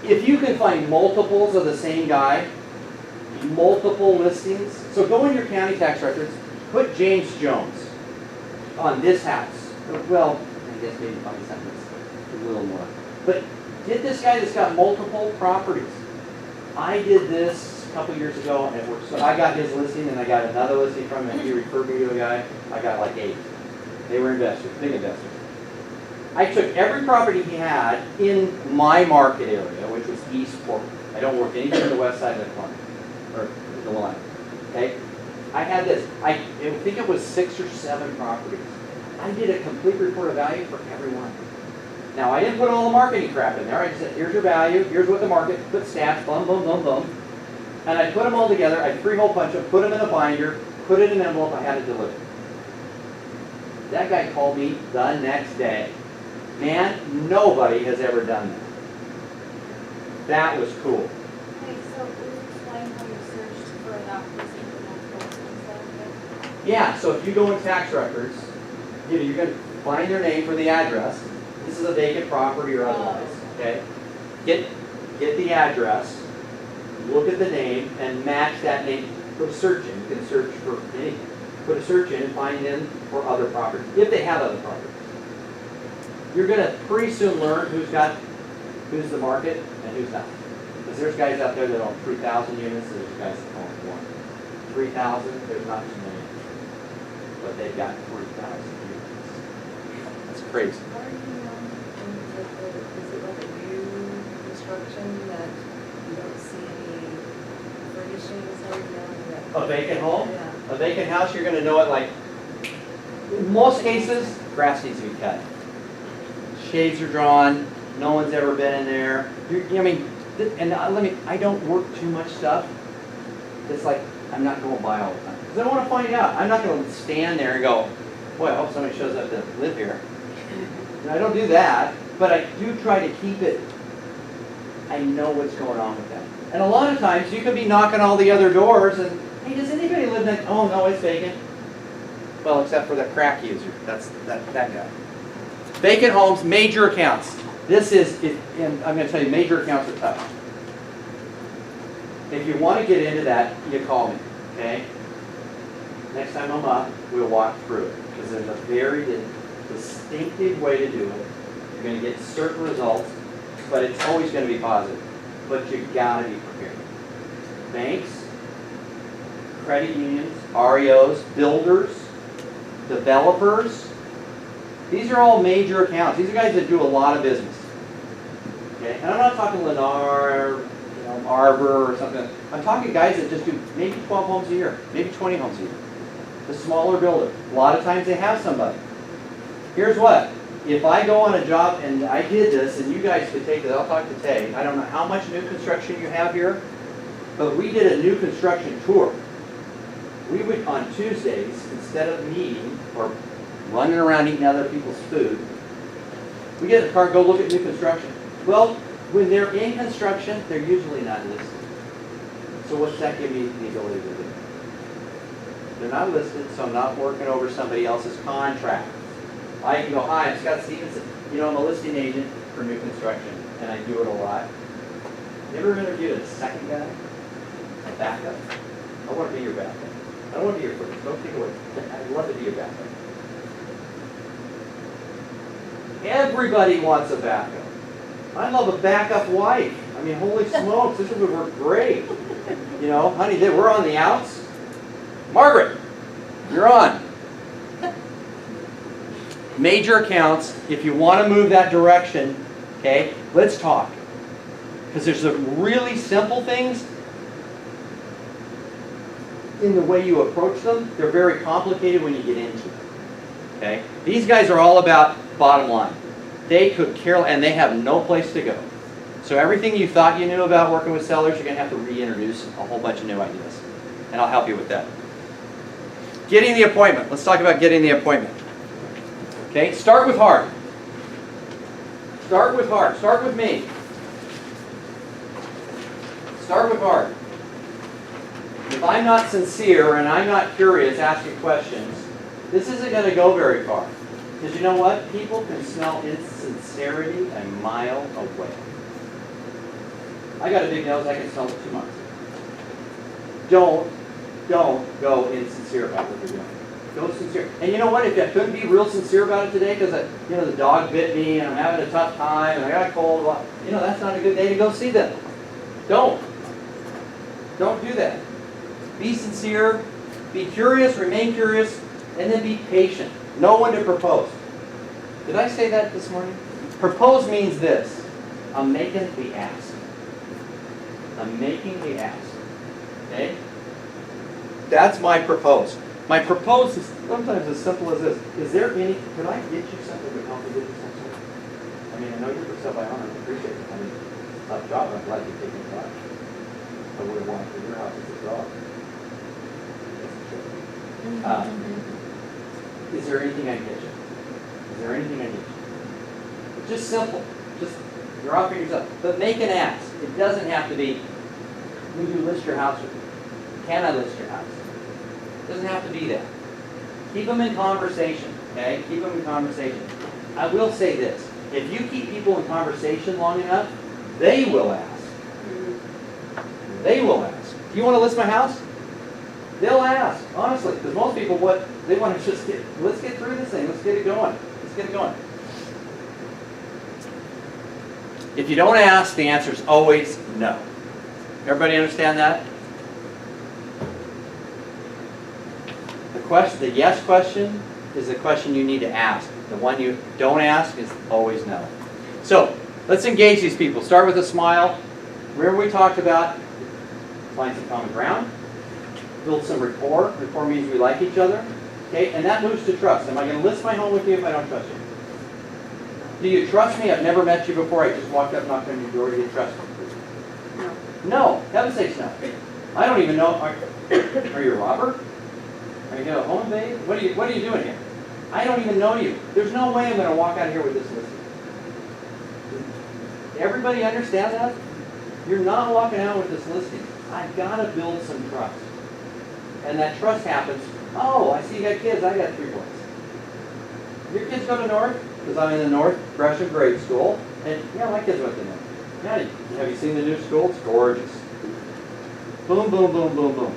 if you can find multiples of the same guy, multiple listings, so go in your county tax records, put James Jones on this house. Well, I guess maybe find something that's a little more. But get this guy that's got multiple properties. I did this a couple years ago and it worked. So I got his listing and I got another listing from him. He referred me to a guy. I got like 8. They were investors, big investors. I took every property he had in my market area, which was East Portland. I don't work anything on the west side of the corner, or the line. Okay? I had this. I think it was 6 or 7 properties. I did a complete report of value for every one. Now, I didn't put all the marketing crap in there. I just said, here's your value, here's what the market, put stats, boom, boom, boom, boom. And I put them all together. I three-hole punch them, put them in a binder, put it in an envelope. I had it delivered. That guy called me the next day. Man, nobody has ever done that. That was cool. Okay, so will you explain how you searched for that listing for multiple listings? Yeah, so if you go in tax records, you're going to find their name for the address. This is a vacant property or otherwise, okay? Get the address, look at the name, and match that name. put a search in. You can search for anything. Put a search in and find them for other properties, if they have other properties. You're going to pretty soon learn who's the market and who's not. Because there's guys out there that own 3,000 units, and there's guys that own 1. 3,000, there's not too many. But they've got 3,000 units. That's crazy. How are you known, is it like a new construction that you don't see any furnishings? How are you knowing that? A vacant home? Yeah. A vacant house, you're going to know it like, in most cases, grass needs to be cut. Shades are drawn, no one's ever been in there. I don't work too much stuff. It's like, I'm not going by all the time. Because I don't want to find out. I'm not going to stand there and go, boy, I hope somebody shows up to live here. And I don't do that, but I do try to keep it, I know what's going on with that. And a lot of times, you could be knocking all the other doors and, hey, does anybody live next? Oh, no, it's vacant. Well, except for the crack user. That's that guy. Vacant homes, major accounts. This is, and I'm going to tell you, major accounts are tough. If you want to get into that, you call me, okay? Next time I'm up, we'll walk through it. Because there's a very distinctive way to do it. You're going to get certain results, but it's always going to be positive. But you've got to be prepared. Banks, credit unions, REOs, builders, developers. These are all major accounts. These are guys that do a lot of business. Okay? And I'm not talking Lennar, Arbor or something. I'm talking guys that just do maybe 12 homes a year, maybe 20 homes a year. The smaller builder. A lot of times they have somebody. Here's what. If I go on a job, and I did this, and you guys could take it, I'll talk to Tay. I don't know how much new construction you have here, but we did a new construction tour. We would, on Tuesdays, instead of meeting or running around eating other people's food, we get in the car and go look at new construction. Well, when they're in construction, they're usually not listed. So what's that give me the ability to do? They're not listed, so I'm not working over somebody else's contract. I can go, hi, I'm Scott Stevenson. I'm a listing agent for new construction, and I do it a lot. You ever interviewed a second guy? A backup? I want to be your backup. I don't want to be your first. Don't take away. I'd love to be your backup. Everybody wants a backup. I love a backup wife. I mean, holy smokes, this would work great. Honey, we're on the outs. Margaret, you're on. Major accounts, if you want to move that direction, okay, let's talk. Because there's some really simple things in the way you approach them. They're very complicated when you get into it. Okay? These guys are all about bottom line. They could care, and they have no place to go. So everything you thought you knew about working with sellers, you're going to have to reintroduce a whole bunch of new ideas. And I'll help you with that. Getting the appointment. Let's talk about getting the appointment. Okay, start with hard. Start with hard. Start with me. Start with hard. If I'm not sincere and I'm not curious asking questions, this isn't going to go very far. Because you know what? People can smell insincerity a mile away. I got a big nose, I can smell it 2 months. Don't go insincere about what you're doing. Go sincere. And you know what? If I couldn't be real sincere about it today because the dog bit me and I'm having a tough time and I got a cold, well, that's not a good day to go see them. Don't do that. Be sincere, be curious, remain curious, and then be patient. Know when to propose. Did I say that this morning? Propose means this. I'm making the ask. I'm making the ask. Okay? That's my propose. My propose is sometimes as simple as this. Could I get you something that would help you get you something? I mean, I know you're for sale by owner, I appreciate it. I mean, it's a tough job, I'm glad you're taking the time. I wouldn't want it for your house, it's a job. Is there anything I can get you? Is there anything I can get you? Just simple. Just, you're offering yourself. But make an ask. It doesn't have to be, will you list your house with me? Can I list your house? It doesn't have to be that. Keep them in conversation, okay? Keep them in conversation. I will say this. If you keep people in conversation long enough, they will ask. They will ask. Do you want to list my house? They'll ask, honestly, because most people, what they want to just let's get through this thing, let's get it going, let's get it going. If you don't ask, the answer is always no. Everybody understand that? The yes question is the question you need to ask. The one you don't ask is always no. So, let's engage these people. Start with a smile. Remember we talked about find some common ground, build some rapport. Rapport means we like each other. Okay, and that moves to trust. Am I going to list my home with you if I don't trust you? Do you trust me? I've never met you before. I just walked up, knocked on your door. Do you trust me? No. Heaven sakes no. I don't even know. Are you a robber? Are you a home invader? What are you doing here? I don't even know you. There's no way I'm going to walk out here with this listing. Everybody understand that? You're not walking out with this listing. I've got to build some trust. And that trust happens. Oh, I see you got kids. I got 3 boys. Your kids go to North? Because I'm in the North Gresham grade school. And yeah, my kids went to North. Yeah, have you seen the new school? It's gorgeous. Boom, boom, boom, boom, boom.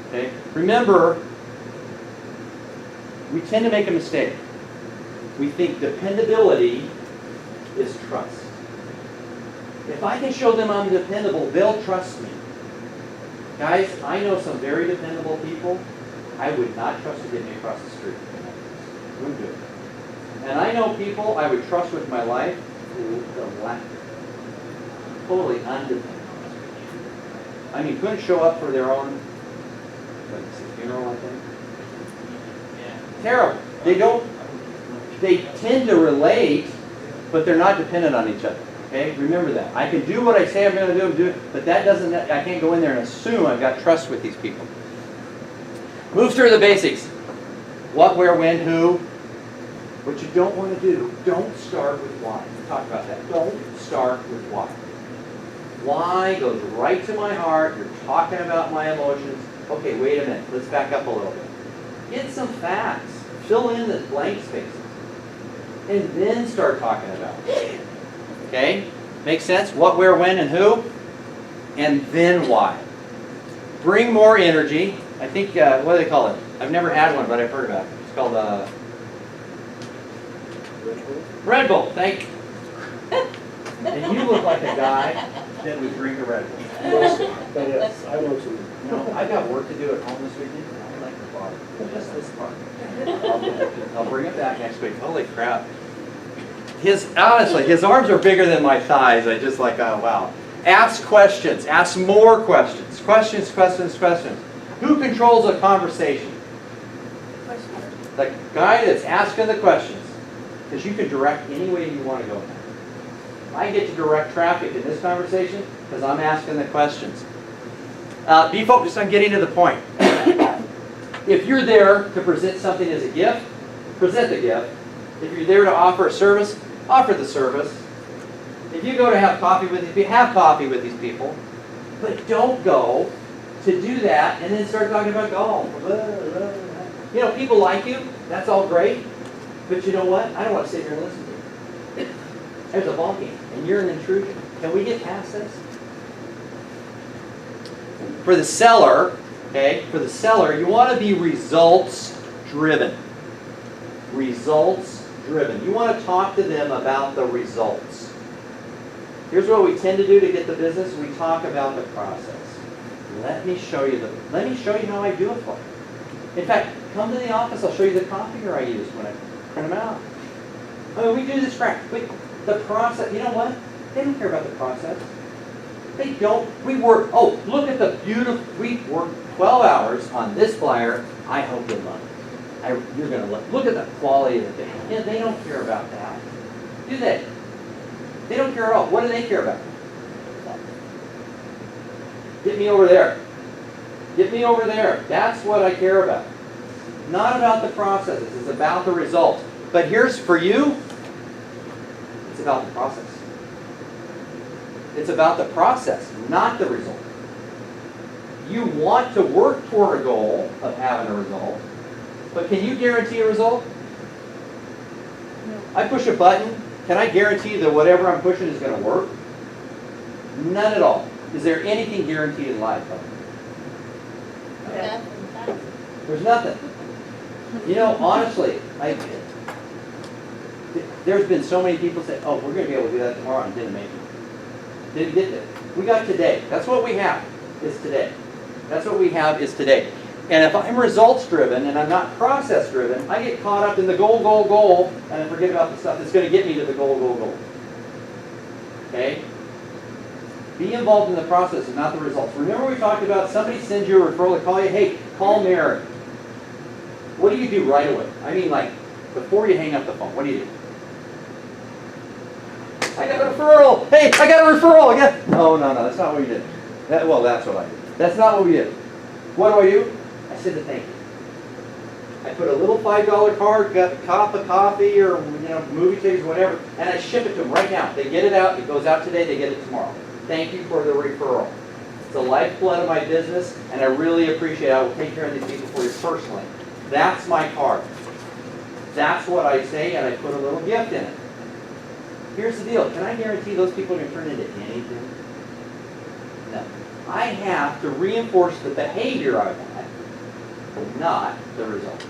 Okay? Remember, we tend to make a mistake. We think dependability is trust. If I can show them I'm dependable, they'll trust me. Guys, I know some very dependable people. I would not trust to get me across the street. Wouldn't do it. And I know people I would trust with my life who are totally undependable. I mean, couldn't show up for their own funeral, I think. Terrible. They tend to relate, but they're not dependent on each other. Okay? Remember that. I can do what I say I'm going to do, but that doesn't, I can't go in there and assume I've got trust with these people. Move through the basics. What, where, when, who. What you don't want to do, don't start with why. We talked about that. Don't start with why. Why goes right to my heart. You're talking about my emotions. Okay, wait a minute. Let's back up a little bit. Get some facts. Fill in the blank spaces. And then start talking about it. Okay? Make sense? What, where, when, and who. And then why. Bring more energy. I think, what do they call it? I've never had one, but I've heard about it. It's called Red Bull. Thank you. And you look like a guy that would drink a Red Bull. Yes, I will too. No, I've got work to do at home this weekend. I like the bar. Just this part. I'll bring it back next week. Holy crap. Honestly, his arms are bigger than my thighs. I just like, oh, wow. Ask questions. Ask more questions. Questions. Who controls a conversation? The guy that's asking the questions. Because you can direct any way you want to go. I get to direct traffic in this conversation because I'm asking the questions. Be focused on getting to the point. If you're there to present something as a gift, present the gift. If you're there to offer a service, offer the service. If you go to have coffee with these people, have coffee with these people. But don't go to do that and then start talking about golf. You know, people like you. That's all great. But you know what? I don't want to sit here and listen to you. There's a ball game, and you're an intrusion. Can we get past this? For the seller, okay, you want to be results driven. Results driven. You want to talk to them about the results. Here's what we tend to do to get the business. We talk about the process. Let me show you how I do it for you. In fact, come to the office. I'll show you the copier I use when I print them out. I mean, we do this crap. The process. You know what? They don't care about the process. They don't. We work. Oh, look at the beautiful. We work 12 hours on this flyer. I hope you love it. You're going to look at the quality of the thing. Yeah, they don't care about that. Do they? They don't care at all. What do they care about? Get me over there. Get me over there. That's what I care about. Not about the processes. It's about the results. But here's for you, it's about the process. It's about the process, not the result. You want to work toward a goal of having a result, but can you guarantee a result? No. I push a button. Can I guarantee that whatever I'm pushing is going to work? None at all. Is there anything guaranteed in life? There's nothing. You know, honestly, there's been so many people say, oh, we're going to be able to do that tomorrow, and didn't make it. Didn't get it. We got today. That's what we have, is today. That's what we have is today. And if I'm results driven and I'm not process driven, I get caught up in the goal, goal, goal, and I forget about the stuff that's going to get me to the goal, goal, goal. Okay? Be involved in the process and not the results. Remember we talked about somebody sends you a referral, they call you, hey, call Mary. What do you do right away? I mean, like, before you hang up the phone, what do you do? I got a referral. Hey, I got a referral. No, that's not what we did. Well, that's what I did. That's not what we did. What do? I send a thank you. I put a little $5 card, got a cup of coffee or movie tickets, whatever, and I ship it to them right now. They get it out. It goes out today. They get it tomorrow. Thank you for the referral. It's the lifeblood of my business, and I really appreciate it. I will take care of these people for you personally. That's my card. That's what I say, and I put a little gift in it. Here's the deal. Can I guarantee those people are going to turn into anything? No. I have to reinforce the behavior I want, but not the result.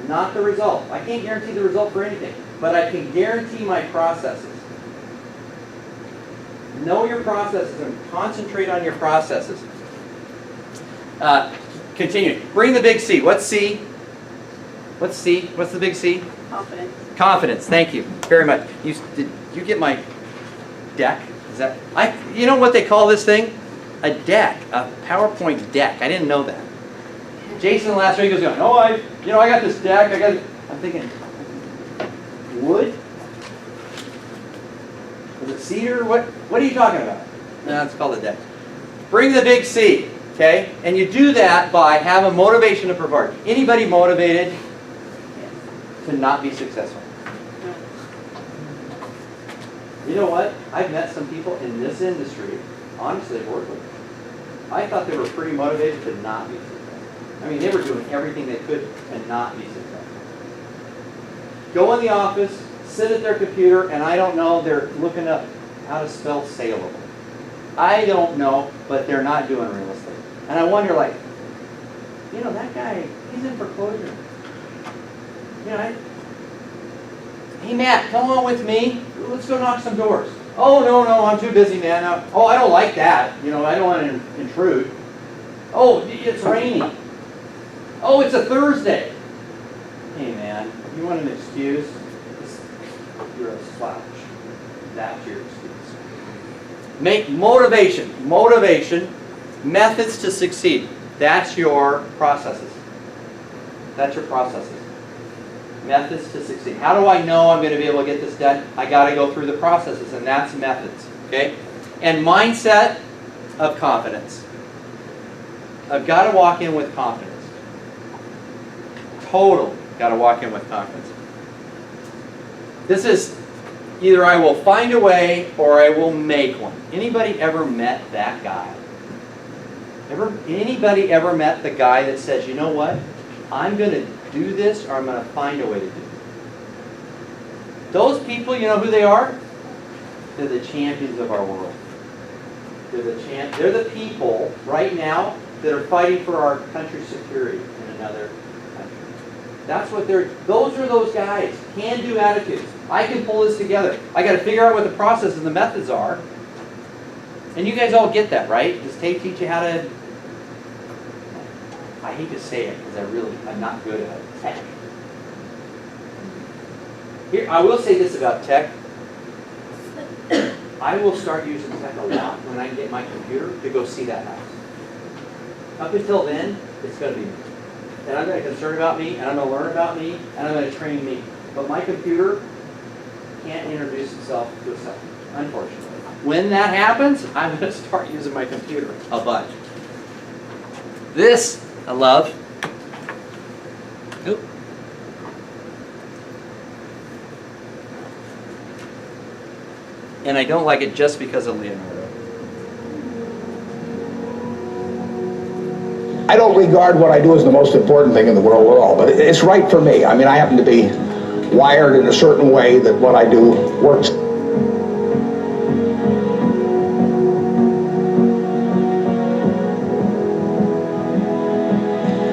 Not the result. I can't guarantee the result for anything, but I can guarantee my processes. Know your processes and concentrate on your processes. Continue. Bring the big C. What's C? What's C? What's the big C? Confidence. Confidence. Thank you very much. Did you get my deck? Is that you know what they call this thing? A deck, a PowerPoint deck. I didn't know that. Jason last week was going, oh, I got this deck. I'm thinking, wood? Is it cedar? What are you talking about? No, it's called a deck. Bring the big C, okay? And you do that by having motivation to provide. Anybody motivated to not be successful? You know what? I've met some people in this industry, honestly, work with. I thought they were pretty motivated to not be successful. I mean, they were doing everything they could to not be successful. Go in the office, sit at their computer, and I don't know, they're looking up how to spell saleable. I don't know, but they're not doing real estate. And I wonder, like, that guy, he's in foreclosure. Hey, Matt, come on with me. Let's go knock some doors. Oh, no, I'm too busy, man. Oh, I don't like that. I don't want to intrude. Oh, it's raining. Oh, it's a Thursday. Hey, man, you want an excuse? You're a slouch. That's your excuse. Make motivation, methods to succeed. That's your processes. That's your processes. Methods to succeed. How do I know I'm going to be able to get this done? I got to go through the processes, and that's methods. Okay? And mindset of confidence. I've got to walk in with confidence. Totally got to walk in with confidence. This is either I will find a way or I will make one. Anybody ever met that guy? Anybody ever met the guy that says, you know what? I'm going to do this or I'm going to find a way to do it. Those people, you know who they are? They're the champions of our world. They're the people right now that are fighting for our country's security in another country. That's what those are those guys. Can-do attitudes. I can pull this together. I got to figure out what the process and the methods are. And you guys all get that, right? Does Tate teach you how to... I hate to say it because I'm not good at tech. Here, I will say this about tech. I will start using tech a lot when I get my computer to go see that house. Up until then, it's going to be me. And I'm going to concern about me, and I'm going to learn about me, and I'm going to train me. But my computer can't introduce itself to itself, unfortunately. When that happens, I'm going to start using my computer a bunch. This, I love. Oop. And I don't like it just because of Leonardo. I don't regard what I do as the most important thing in the world at all, but it's right for me. I mean, I happen to be wired in a certain way that what I do works.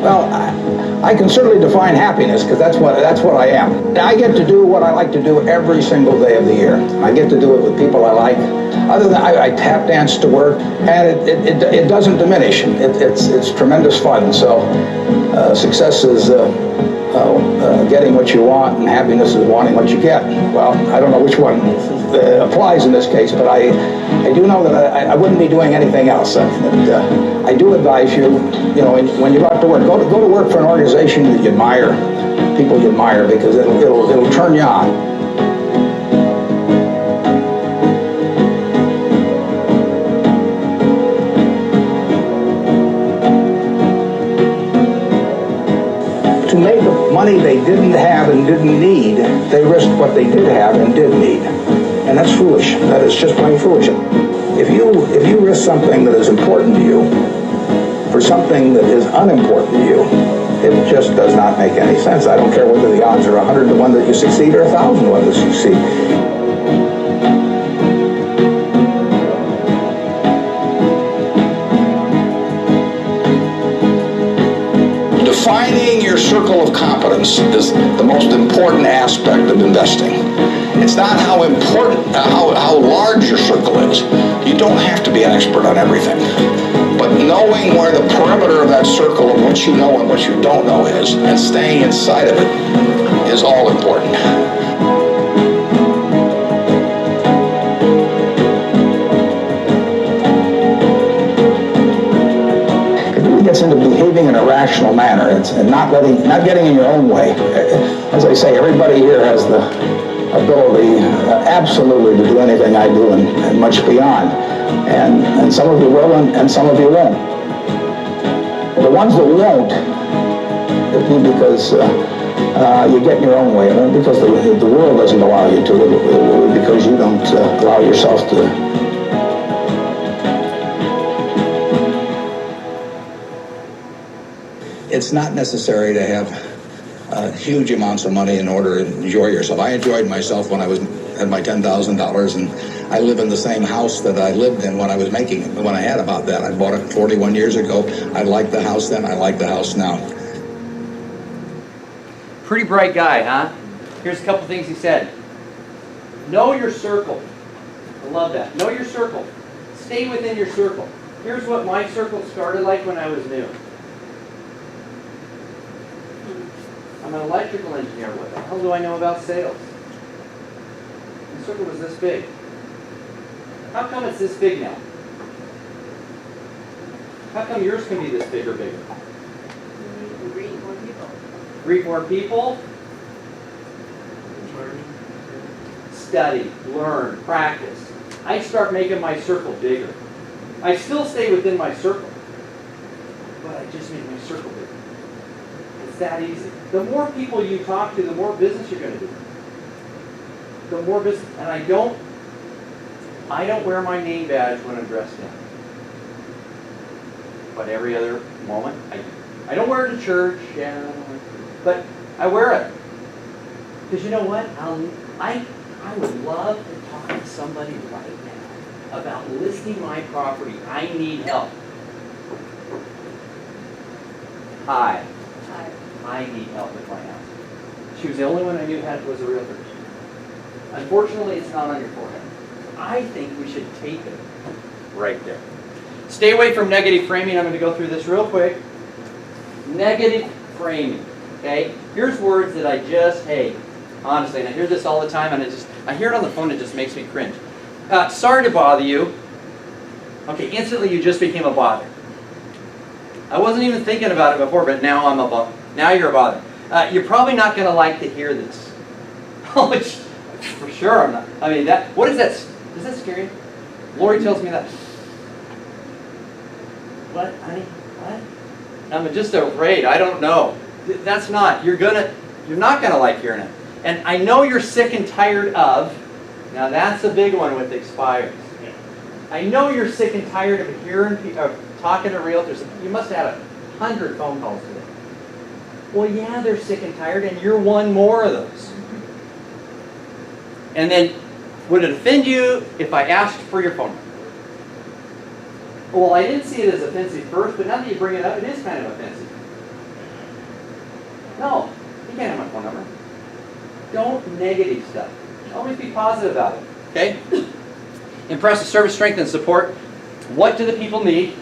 Well, I can certainly define happiness because that's what I am. I get to do what I like to do every single day of the year. I get to do it with people I like. Other than I tap dance to work, and it doesn't diminish. It's tremendous fun. So success is getting what you want, and happiness is wanting what you get. Well, I don't know which one applies in this case, but I do know that I wouldn't be doing anything else. I do advise you, when you go out to work, go to work for an organization that you admire, people you admire, because it'll turn you on. To make the money they didn't have and didn't need, they risked what they did have and did need. And that's foolish. That is just plain foolish. If you risk something that is important to you for something that is unimportant to you, it just does not make any sense. I don't care whether the odds are 100 to 1 that you succeed or 1,000 to 1 that you succeed. Defining your circle of competence is the most important aspect of investing. It's not how important, how large your circle is. You don't have to be an expert on everything. But knowing where the perimeter of that circle of what you know and what you don't know is, and staying inside of it, is all important. Gets into behaving in a rational manner and not getting in your own way. As I say, everybody here has the ability absolutely to do anything I do and much beyond. And some of you will and some of you won't. The ones that won't, it'll be because you get in your own way. It won't because the world doesn't allow you to. It will be because you don't allow yourself to. It's not necessary to have huge amounts of money in order to enjoy yourself. I enjoyed myself when I had my $10,000, and I live in the same house that I lived in when I had about that. I bought it 41 years ago. I liked the house then, I like the house now. Pretty bright guy, huh? Here's a couple things he said. Know your circle. I love that. Know your circle. Stay within your circle. Here's what my circle started like when I was new. I'm an electrical engineer. What the hell do I know about sales? The circle was this big. How come it's this big now? How come yours can be this big or bigger? Read more people. Read more people. Study, learn, practice. I start making my circle bigger. I still stay within my circle, but I just make my circle bigger. It's that easy. The more people you talk to, the more business you're going to do. The more business, and I don't wear my name badge when I'm dressed down. But every other moment, I do. I don't wear it to church, but I wear it. Because you know what? I would love to talk to somebody right now about listing my property. I need help. Hi. I need help with my house. She was the only one I knew was a realtor. Unfortunately, it's not on your forehead. I think we should tape it right there. Stay away from negative framing. I'm going to go through this real quick. Negative framing. Okay? Here's words that I just hate. Honestly, and I hear this all the time, and I hear it on the phone, it just makes me cringe. Sorry to bother you. Okay, instantly you just became a bother. I wasn't even thinking about it before, but now I'm a bother. Now you're a bother. You're probably not going to like to hear this. Which, for sure, I'm not. I mean, what is that? Is that scary? Lori tells me that. What, honey? What? I'm just afraid. I don't know. That's not. You're not going to like hearing it. And I know you're sick and tired of. Now that's a big one with expires. I know you're sick and tired of talking to realtors. You must have had 100 phone calls today. Well, yeah, they're sick and tired, and you're one more of those. And then, would it offend you if I asked for your phone number? Well, I didn't see it as offensive first, but now that you bring it up, it is kind of offensive. No, you can't have my phone number. Don't negative stuff. Always be positive about it. Okay? Impressive service, strength, and support. What do the people need?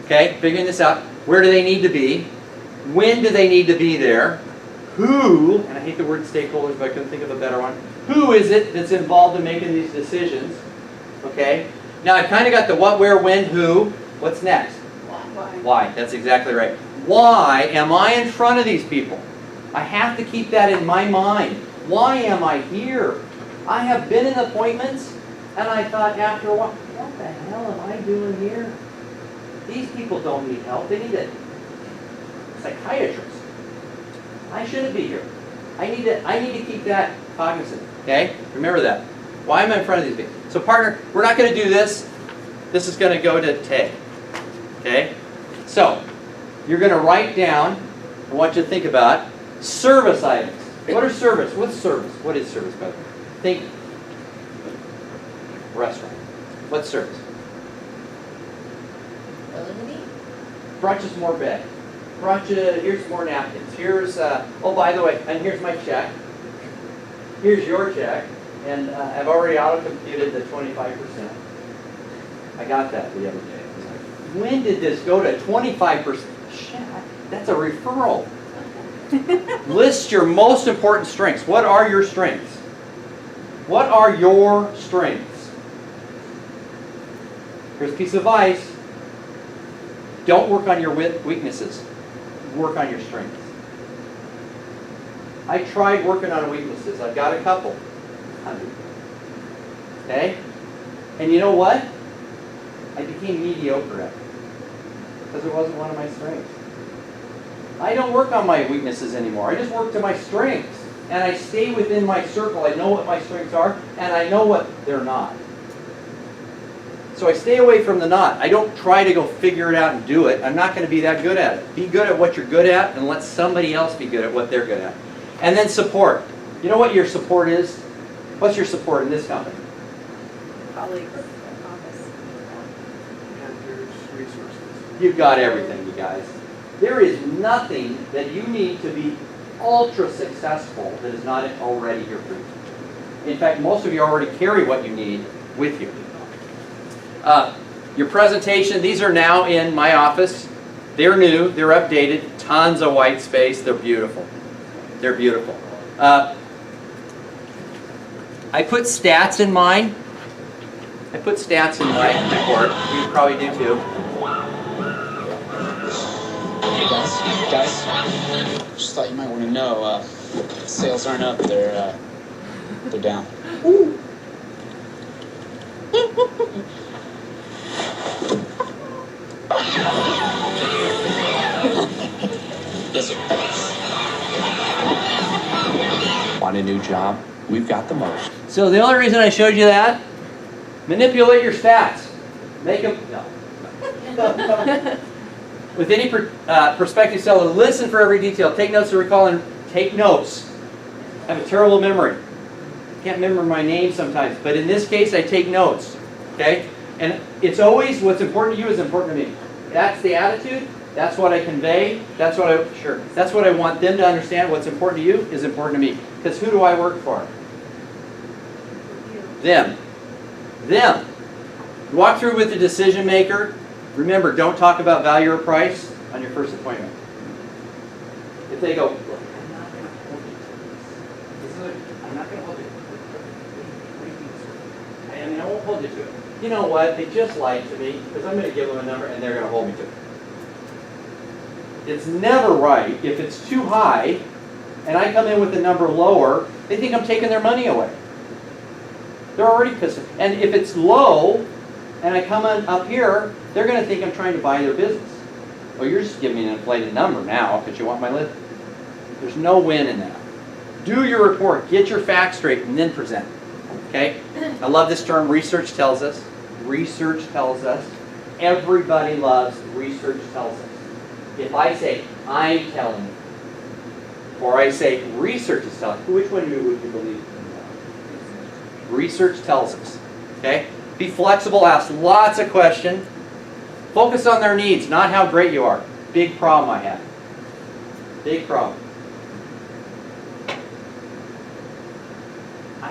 Okay, figuring this out. Where do they need to be? When do they need to be there? Who, and I hate the word stakeholders, but I couldn't think of a better one. Who is it that's involved in making these decisions? Okay? Now I've kind of got the what, where, when, who. What's next? Why. That's exactly right. Why am I in front of these people? I have to keep that in my mind. Why am I here? I have been in appointments, and I thought after a while, what the hell am I doing here? These people don't need help. They need a psychiatrist. I shouldn't be here. I need to keep that cognizant. Okay? Remember that. Why am I in front of these people? So partner, we're not going to do this. This is going to go to Tay. Okay? So, you're going to write down, I want you to think about, service items. What are service? What's service? What is service, by the way? Think restaurant. What's service? Brought you some more bed. Brought you, here's some more napkins. Here's, oh, by the way, and here's my check. Here's your check. And I've already auto-computed the 25%. I got that the other day. I was like, when did this go to 25%? Shit, that's a referral. List your most important strengths. What are your strengths? What are your strengths? Here's a piece of advice. Don't work on your weaknesses. Work on your strengths. I tried working on weaknesses. I've got a couple. 100. Okay? And you know what? I became mediocre at it. Because it wasn't one of my strengths. I don't work on my weaknesses anymore. I just work to my strengths. And I stay within my circle. I know what my strengths are, and I know what they're not. So I stay away from the not. I don't try to go figure it out and do it. I'm not going to be that good at it. Be good at what you're good at, and let somebody else be good at what they're good at. And then support. You know what your support is? What's your support in this company? Colleagues, office. Managers, resources. You've got everything, you guys. There is nothing that you need to be ultra successful that is not already here for you. In fact, most of you already carry what you need with you. Your presentation, these are now in my office. They're new, they're updated, tons of white space, they're beautiful. They're beautiful. I put stats in mine. I put stats in my report. You probably do too. Hey guys, just thought you might want to know, sales aren't up, they're down. Yes, sir. Want a new job? We've got the most. So the only reason I showed you that, manipulate your stats. Make them, no. With any prospective seller, listen for every detail. Take notes to recall and take notes. I have a terrible memory. Can't remember my name sometimes, but in this case, I take notes. Okay? And it's always what's important to you is important to me. That's the attitude. That's what I convey. That's what I want them to understand. What's important to you is important to me. Because who do I work for? Them. Them. Walk through with the decision maker. Remember, don't talk about value or price on your first appointment. If they go, look, I'm not going to hold you to this. I'm not going to hold you to this. I mean, I won't hold you to it. You know what? They just lied to me because I'm going to give them a number and they're going to hold me to it. It's never right if it's too high and I come in with a number lower, they think I'm taking their money away. They're already pissed. And if it's low and I come in up here, they're going to think I'm trying to buy their business. Well, you're just giving me an inflated number now because you want my list. There's no win in that. Do your report, get your facts straight, and then present. Okay? I love this term, research tells us. Research tells us. Everybody loves research tells us. If I say, I'm telling you, or I say, research is telling you, which one would you believe? Research tells us. Okay? Be flexible, ask lots of questions. Focus on their needs, not how great you are. Big problem I have. Big problem.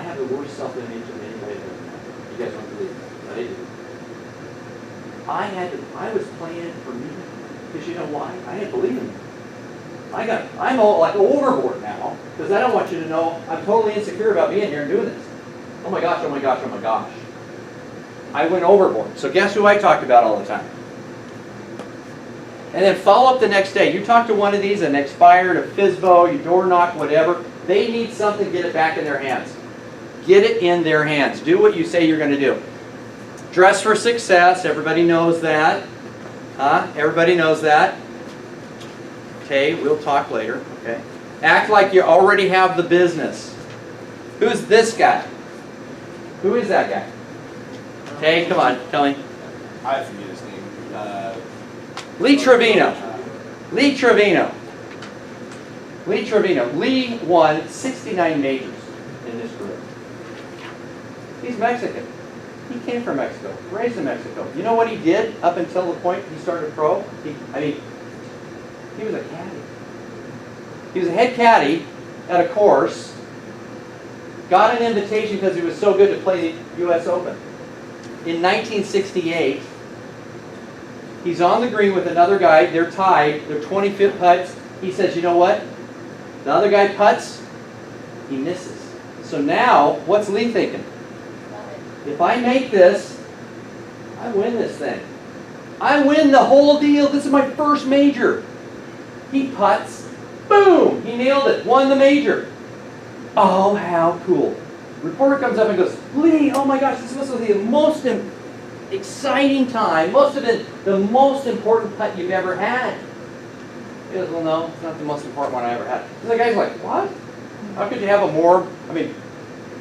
have the worst self-image of anybody. You guys don't believe it, but I do. I was playing it for me. Because you know why? I didn't believe in it. I'm all like overboard now, because I don't want you to know I'm totally insecure about being here and doing this. Oh my gosh, oh my gosh, oh my gosh. I went overboard. So guess who I talked about all the time? And then follow up the next day. You talk to one of these, an expired, a FSBO, you door knock, whatever. They need something, get it back in their hands. Get it in their hands. Do what you say you're going to do. Dress for success. Everybody knows that. Huh? Everybody knows that. Okay, we'll talk later. Okay. Act like you already have the business. Who's this guy? Who is that guy? Okay, come on, tell me. I forget his name. Lee Trevino. Lee Trevino. Lee Trevino. Lee won 69 majors in his career. He's Mexican. He came from Mexico, raised in Mexico. You know what he did up until the point he started pro? He was a caddy. He was a head caddy at a course, got an invitation because he was so good to play the U.S. Open. In 1968, he's on the green with another guy. They're tied. They're 25th putts. He says, you know what? The other guy putts, he misses. So now, what's Lee thinking? If I make this, I win this thing. I win the whole deal. This is my first major. He putts. Boom! He nailed it. Won the major. Oh, how cool. Reporter comes up and goes, Lee, oh my gosh, this must be the most exciting time. Must have been the most important putt you've ever had. He goes, well, no, it's not the most important one I ever had. And the guy's like, what? How could you have a more,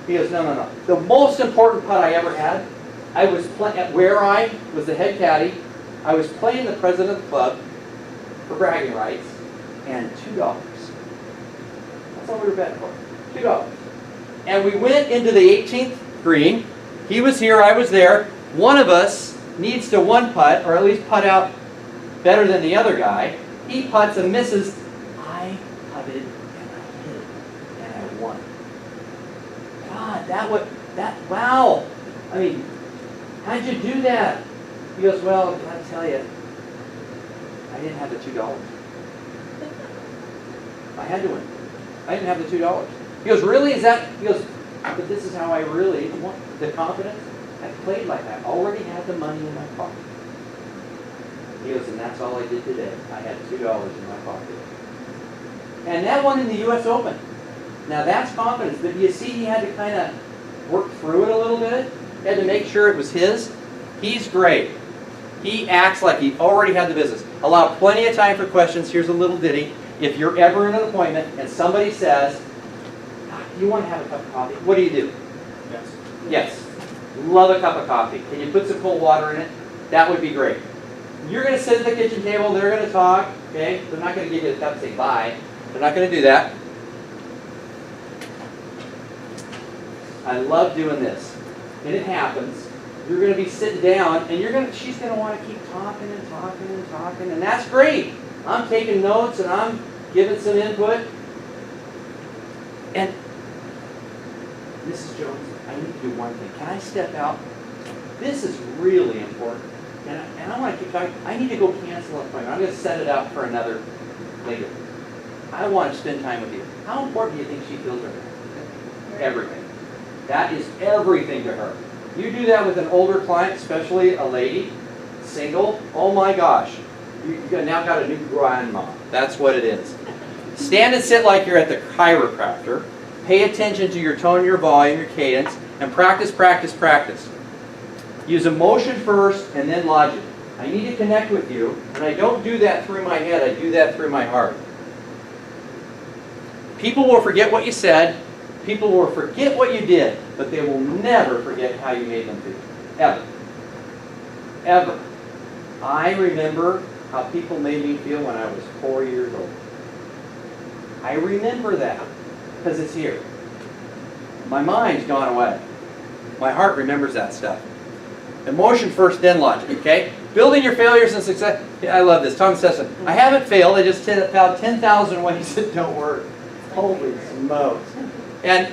he goes, no. The most important putt I ever had, I was where I was the head caddy. I was playing the president of the club for bragging rights, and $2. That's all we were betting for, $2. And we went into the 18th green. He was here, I was there. One of us needs to one putt, or at least putt out better than the other guy. He putts and misses. I putted and I hit it, and I won. God, wow. How'd you do that? He goes, well, I gotta tell you, I didn't have the $2. I had to win. I didn't have the $2. He goes, really? He goes, but this is how I really want the confidence. I played like that. I already had the money in my pocket. He goes, and that's all I did today. I had $2 in my pocket. And that won in the U.S. Open. Now that's confidence. But you see, he had to kind of work through it a little bit. He had to make sure it was his. He's great. He acts like he already had the business. Allow plenty of time for questions. Here's a little ditty. If you're ever in an appointment and somebody says, do you want to have a cup of coffee? What do you do? Yes. Yes. Love a cup of coffee. Can you put some cold water in it? That would be great. You're going to sit at the kitchen table. They're going to talk. Okay? They're not going to give you the cup and say bye. They're not going to do that. I love doing this. And it happens. You're going to be sitting down, and she's going to want to keep talking and talking and talking, and that's great. I'm taking notes, and I'm giving some input. And Mrs. Jones, I need to do one thing. Can I step out? This is really important. And I want to keep talking. I need to go cancel an appointment. I'm going to set it out for another later. I want to spend time with you. How important do you think she feels right now? Everything. That is everything to her. You do that with an older client, especially a lady, single, oh my gosh. You've now got a new grandma. That's what it is. Stand and sit like you're at the chiropractor. Pay attention to your tone, your volume, your cadence, and practice, practice, practice. Use emotion first and then logic. I need to connect with you, and I don't do that through my head, I do that through my heart. People will forget what you said, people will forget what you did, but they will never forget how you made them feel. Ever. Ever. I remember how people made me feel when I was 4 years old. I remember that because it's here. My mind's gone away. My heart remembers that stuff. Emotion first, then logic, okay? Building your failures and success. Yeah, I love this. Tom Sesson. I haven't failed. I just found 10,000 ways that don't work. Holy smokes. And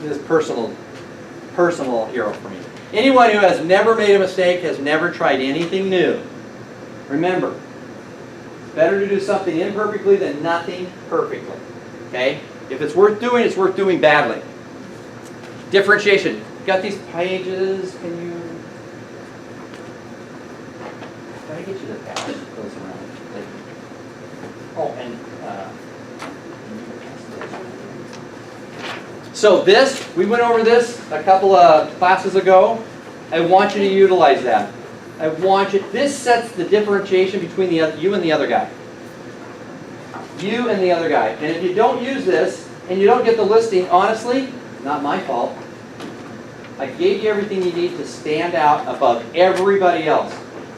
this personal hero for me. Anyone who has never made a mistake, has never tried anything new. Remember, it's better to do something imperfectly than nothing perfectly. Okay? If it's worth doing, it's worth doing badly. Differentiation. Got these pages? Can you? Try to get you the pass those around. Oh, and so this, we went over this a couple of classes ago. I want you to utilize that. I want you, this sets the differentiation between you and the other guy. You and the other guy. And if you don't use this, and you don't get the listing, honestly, not my fault. I gave you everything you need to stand out above everybody else.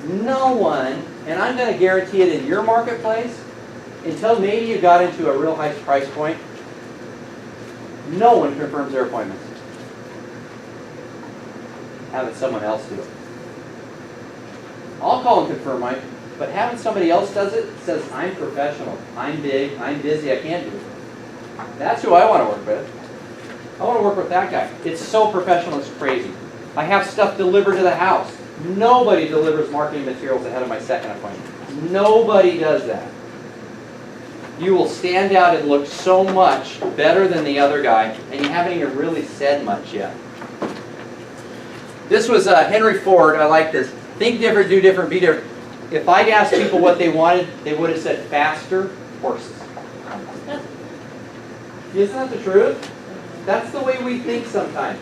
No one, and I'm going to guarantee it in your marketplace, until maybe you got into a real high price point, no one confirms their appointments. Having someone else do it. I'll call and confirm mine, but having somebody else does it says I'm professional, I'm big, I'm busy, I can't do it. That's who I want to work with. I want to work with that guy. It's so professional, it's crazy. I have stuff delivered to the house. Nobody delivers marketing materials ahead of my second appointment. Nobody does that. You will stand out and look so much better than the other guy, and you haven't even really said much yet. This was Henry Ford. I like this. Think different, do different, be different. If I'd asked people what they wanted, they would have said faster horses. Isn't that the truth? That's the way we think sometimes.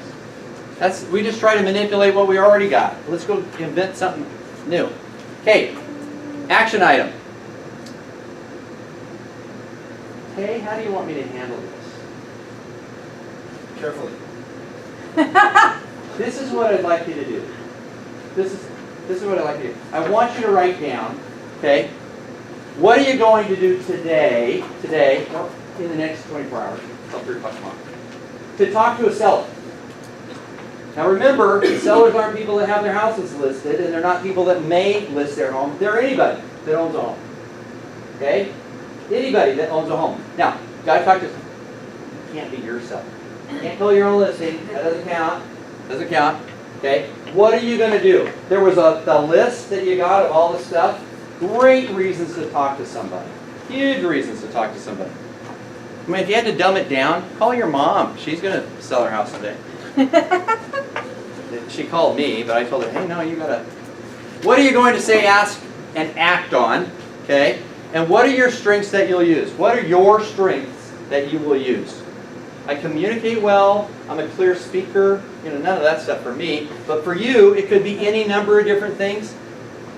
We just try to manipulate what we already got. Let's go invent something new. Okay, action item. Hey, how do you want me to handle this? Carefully. This is what I'd like you to do. This is what I'd like you to do. I want you to write down, okay, what are you going to do today, or in the next 24 hours, until 3 o'clock tomorrow, to talk to a seller. Now remember, sellers aren't people that have their houses listed, and they're not people that may list their home. They're anybody that owns a home. Okay? Anybody that owns a home. Now, got to talk to someone. You can't be your seller. You can't pull your own listing. That doesn't count. Doesn't count. Okay? What are you going to do? There was the list that you got of all the stuff. Great reasons to talk to somebody. Huge reasons to talk to somebody. I mean, if you had to dumb it down, call your mom. She's going to sell her house someday. She called me, but I told her, hey, no, you got to... What are you going to say, ask, and act on? Okay? And what are your strengths that you'll use? What are your strengths that you will use? I communicate well. I'm a clear speaker. You know, none of that stuff for me. But for you, it could be any number of different things.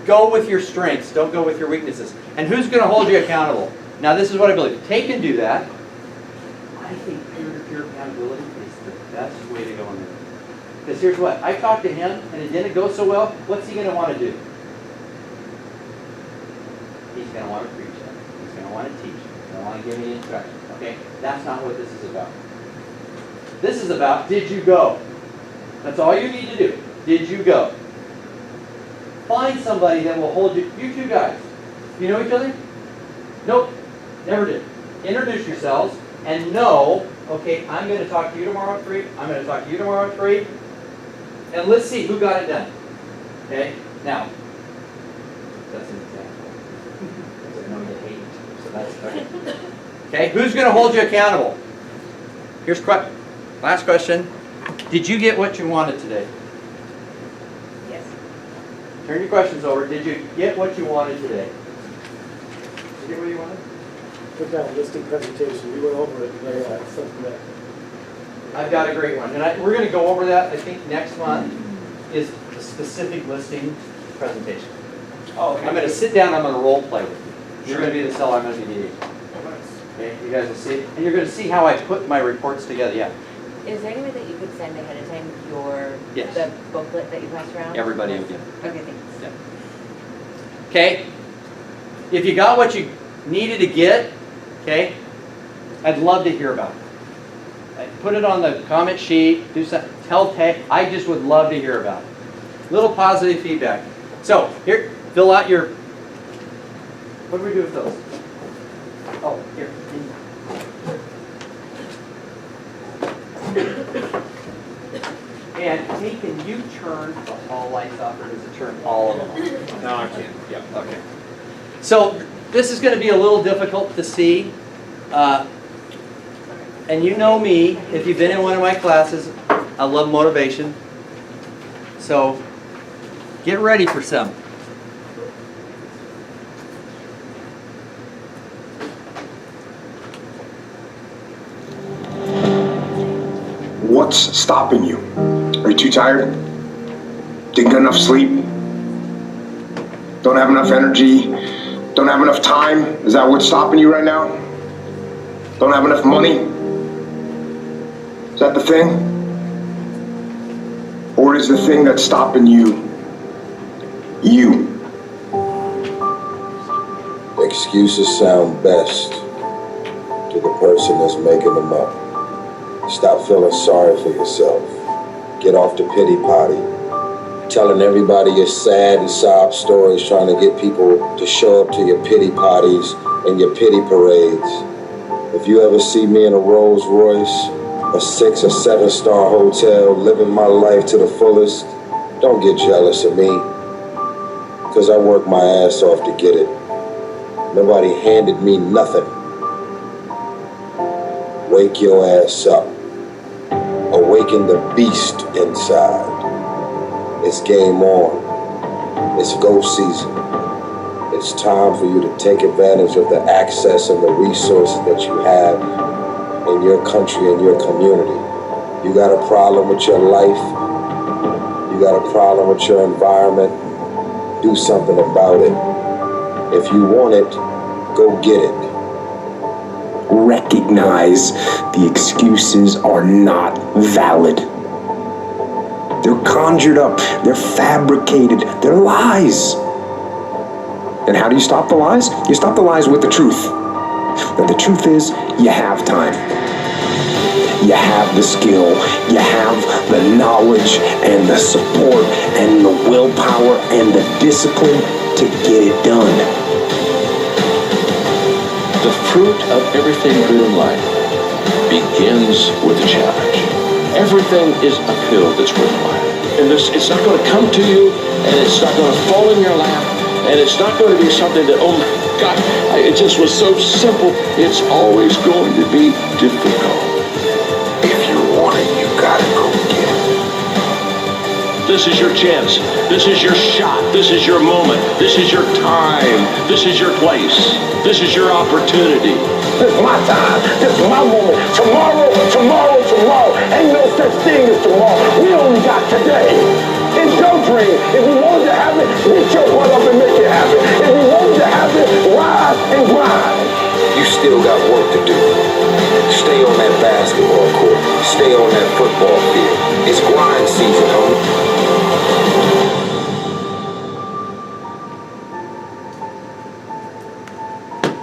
Go with your strengths. Don't go with your weaknesses. And who's going to hold you accountable? Now, this is what I believe. Take and do that. I think peer-to-peer accountability is the best way to go in there. Because here's what. I talked to him, and it didn't go so well. What's he going to want to do? He's going to want to preach it. He's going to want to teach. He's going to want to give me instruction. Okay? That's not what this is about. This is about, did you go? That's all you need to do. Did you go? Find somebody that will hold you. You two guys. You know each other? Nope. Never did. Introduce yourselves and know, okay, I'm going to talk to you tomorrow at 3. I'm going to talk to you tomorrow at 3. And let's see who got it done. Okay? Now, that's an example. Because I know you hate it. So that's okay. Okay, who's going to hold you accountable? Here's last question. Did you get what you wanted today? Yes. Turn your questions over. Did you get what you wanted today? Did you get what you wanted? Put down listing presentation. We went over it today. Something that. I've got a great one. And we're going to go over that, I think, next month, is a specific listing presentation. Oh, okay. I'm going to sit down, I'm going to role play with you. You're going to be the seller, I'm going to be the agent. Okay, you guys will see. And you're going to see how I put my reports together, yeah. Is there any way that you could send ahead of time Yes. the booklet that you pass around? Everybody will get it. Okay, thanks. Yeah. Okay, if you got what you needed to get, okay, I'd love to hear about it. Put it on the comment sheet, do something, tell Tay, I just would love to hear about it. Little positive feedback. So, here, fill out your, what do we do with those? Oh, here. you turn the hall lights off, or does it turn all of them off? No, I can't, yeah. Okay. So this is going to be a little difficult to see. And you know me, if you've been in one of my classes, I love motivation. So get ready for some. What's stopping you? Are you too tired? Didn't get enough sleep? Don't have enough energy? Don't have enough time? Is that what's stopping you right now? Don't have enough money? Is that the thing? Or is the thing that's stopping you, you? Excuses sound best to the person that's making them up. Stop feeling sorry for yourself. Get off the pity potty. Telling everybody your sad and sob stories, trying to get people to show up to your pity potties and your pity parades. If you ever see me in a Rolls Royce, a 6 or 7 star hotel, living my life to the fullest, don't get jealous of me, because I worked my ass off to get it. Nobody handed me nothing. Wake your ass up. Awaken the beast inside. It's game on. It's go season. It's time for you to take advantage of the access and the resources that you have in your country and your community. You got a problem with your life. You got a problem with your environment. Do something about it. If you want it, go get it. Recognize the excuses are not valid. They're conjured up, they're fabricated, they're lies. And how do you stop the lies? You stop the lies with the truth. And the truth is, you have time. You have the skill, you have the knowledge and the support and the willpower and the discipline to get it done. The fruit of everything good in life begins with a challenge. Everything is uphill that's worthwhile. And it's not going to come to you, and it's not going to fall in your lap, and it's not going to be something that, oh my God, it just was so simple. It's always going to be difficult. If you want it, you gotta go get it. This is your chance. This is your shot. This is your moment. This is your time. This is your place. This is your opportunity. This is my time. This is my moment. Tomorrow, tomorrow, tomorrow. Ain't no such thing as tomorrow. We only got today. It's your dream. If you want to have it, get your butt up and make it happen. If you want to have it, rise and grind. You still got work to do. Stay on that basketball court. Stay on that football field. It's grind season, homie.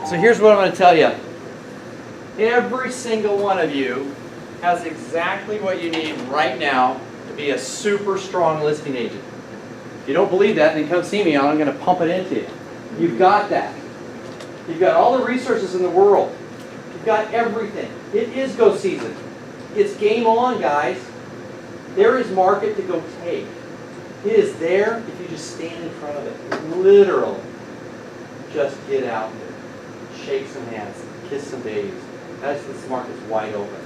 So here's what I'm going to tell you. Every single one of you has exactly what you need right now to be a super strong listing agent. If you don't believe that, then come see me and I'm going to pump it into you. You've got that. You've got all the resources in the world. You've got everything. It is go season. It's game on, guys. There is market to go take. It is there if you just stand in front of it. Literally. Just get out there. Shake some hands. Kiss some babies. This market's wide open.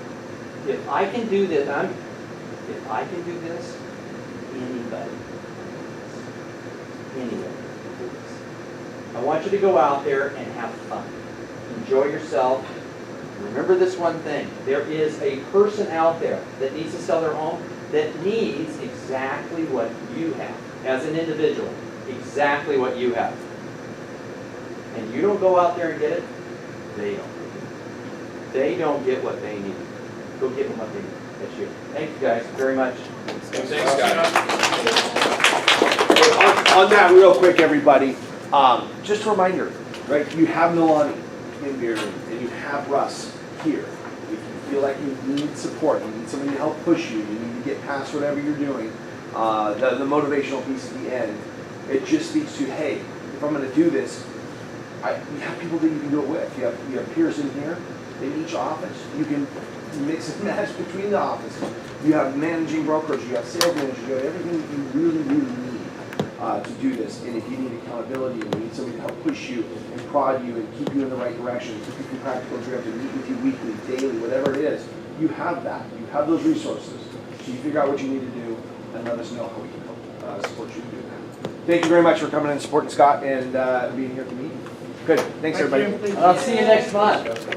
If I can do this, if I can do this, anybody can do this. I want you to go out there and have fun. Enjoy yourself. Remember this one thing. There is a person out there that needs to sell their home that needs exactly what you have as an individual. Exactly what you have. And you don't go out there and get it, they don't. They don't get what they need. Go give them what they need. That's you. Thank you guys very much. Thanks, Scott. On that real quick, everybody, just a reminder, right? You have Milani in here, and you have Russ here. If you feel like you need support, you need somebody to help push you, you need to get past whatever you're doing, the motivational piece at the end, it just speaks to, hey, if I'm going to do this, you have people that you can do it with. You have peers in here. in each office. You can mix and match between the offices. You have managing brokers, you have sales managers, you have everything that you really, really need to do this. And if you need accountability and you need somebody to help push you and prod you and keep you in the right direction, keep you through practical jobs and meet with you weekly, daily, whatever it is, you have that. You have those resources. So you figure out what you need to do and let us know how we can help support you in doing that. Thank you very much for coming and supporting Scott and being here at the meeting. Good. Thanks, everybody. I'll see you next month.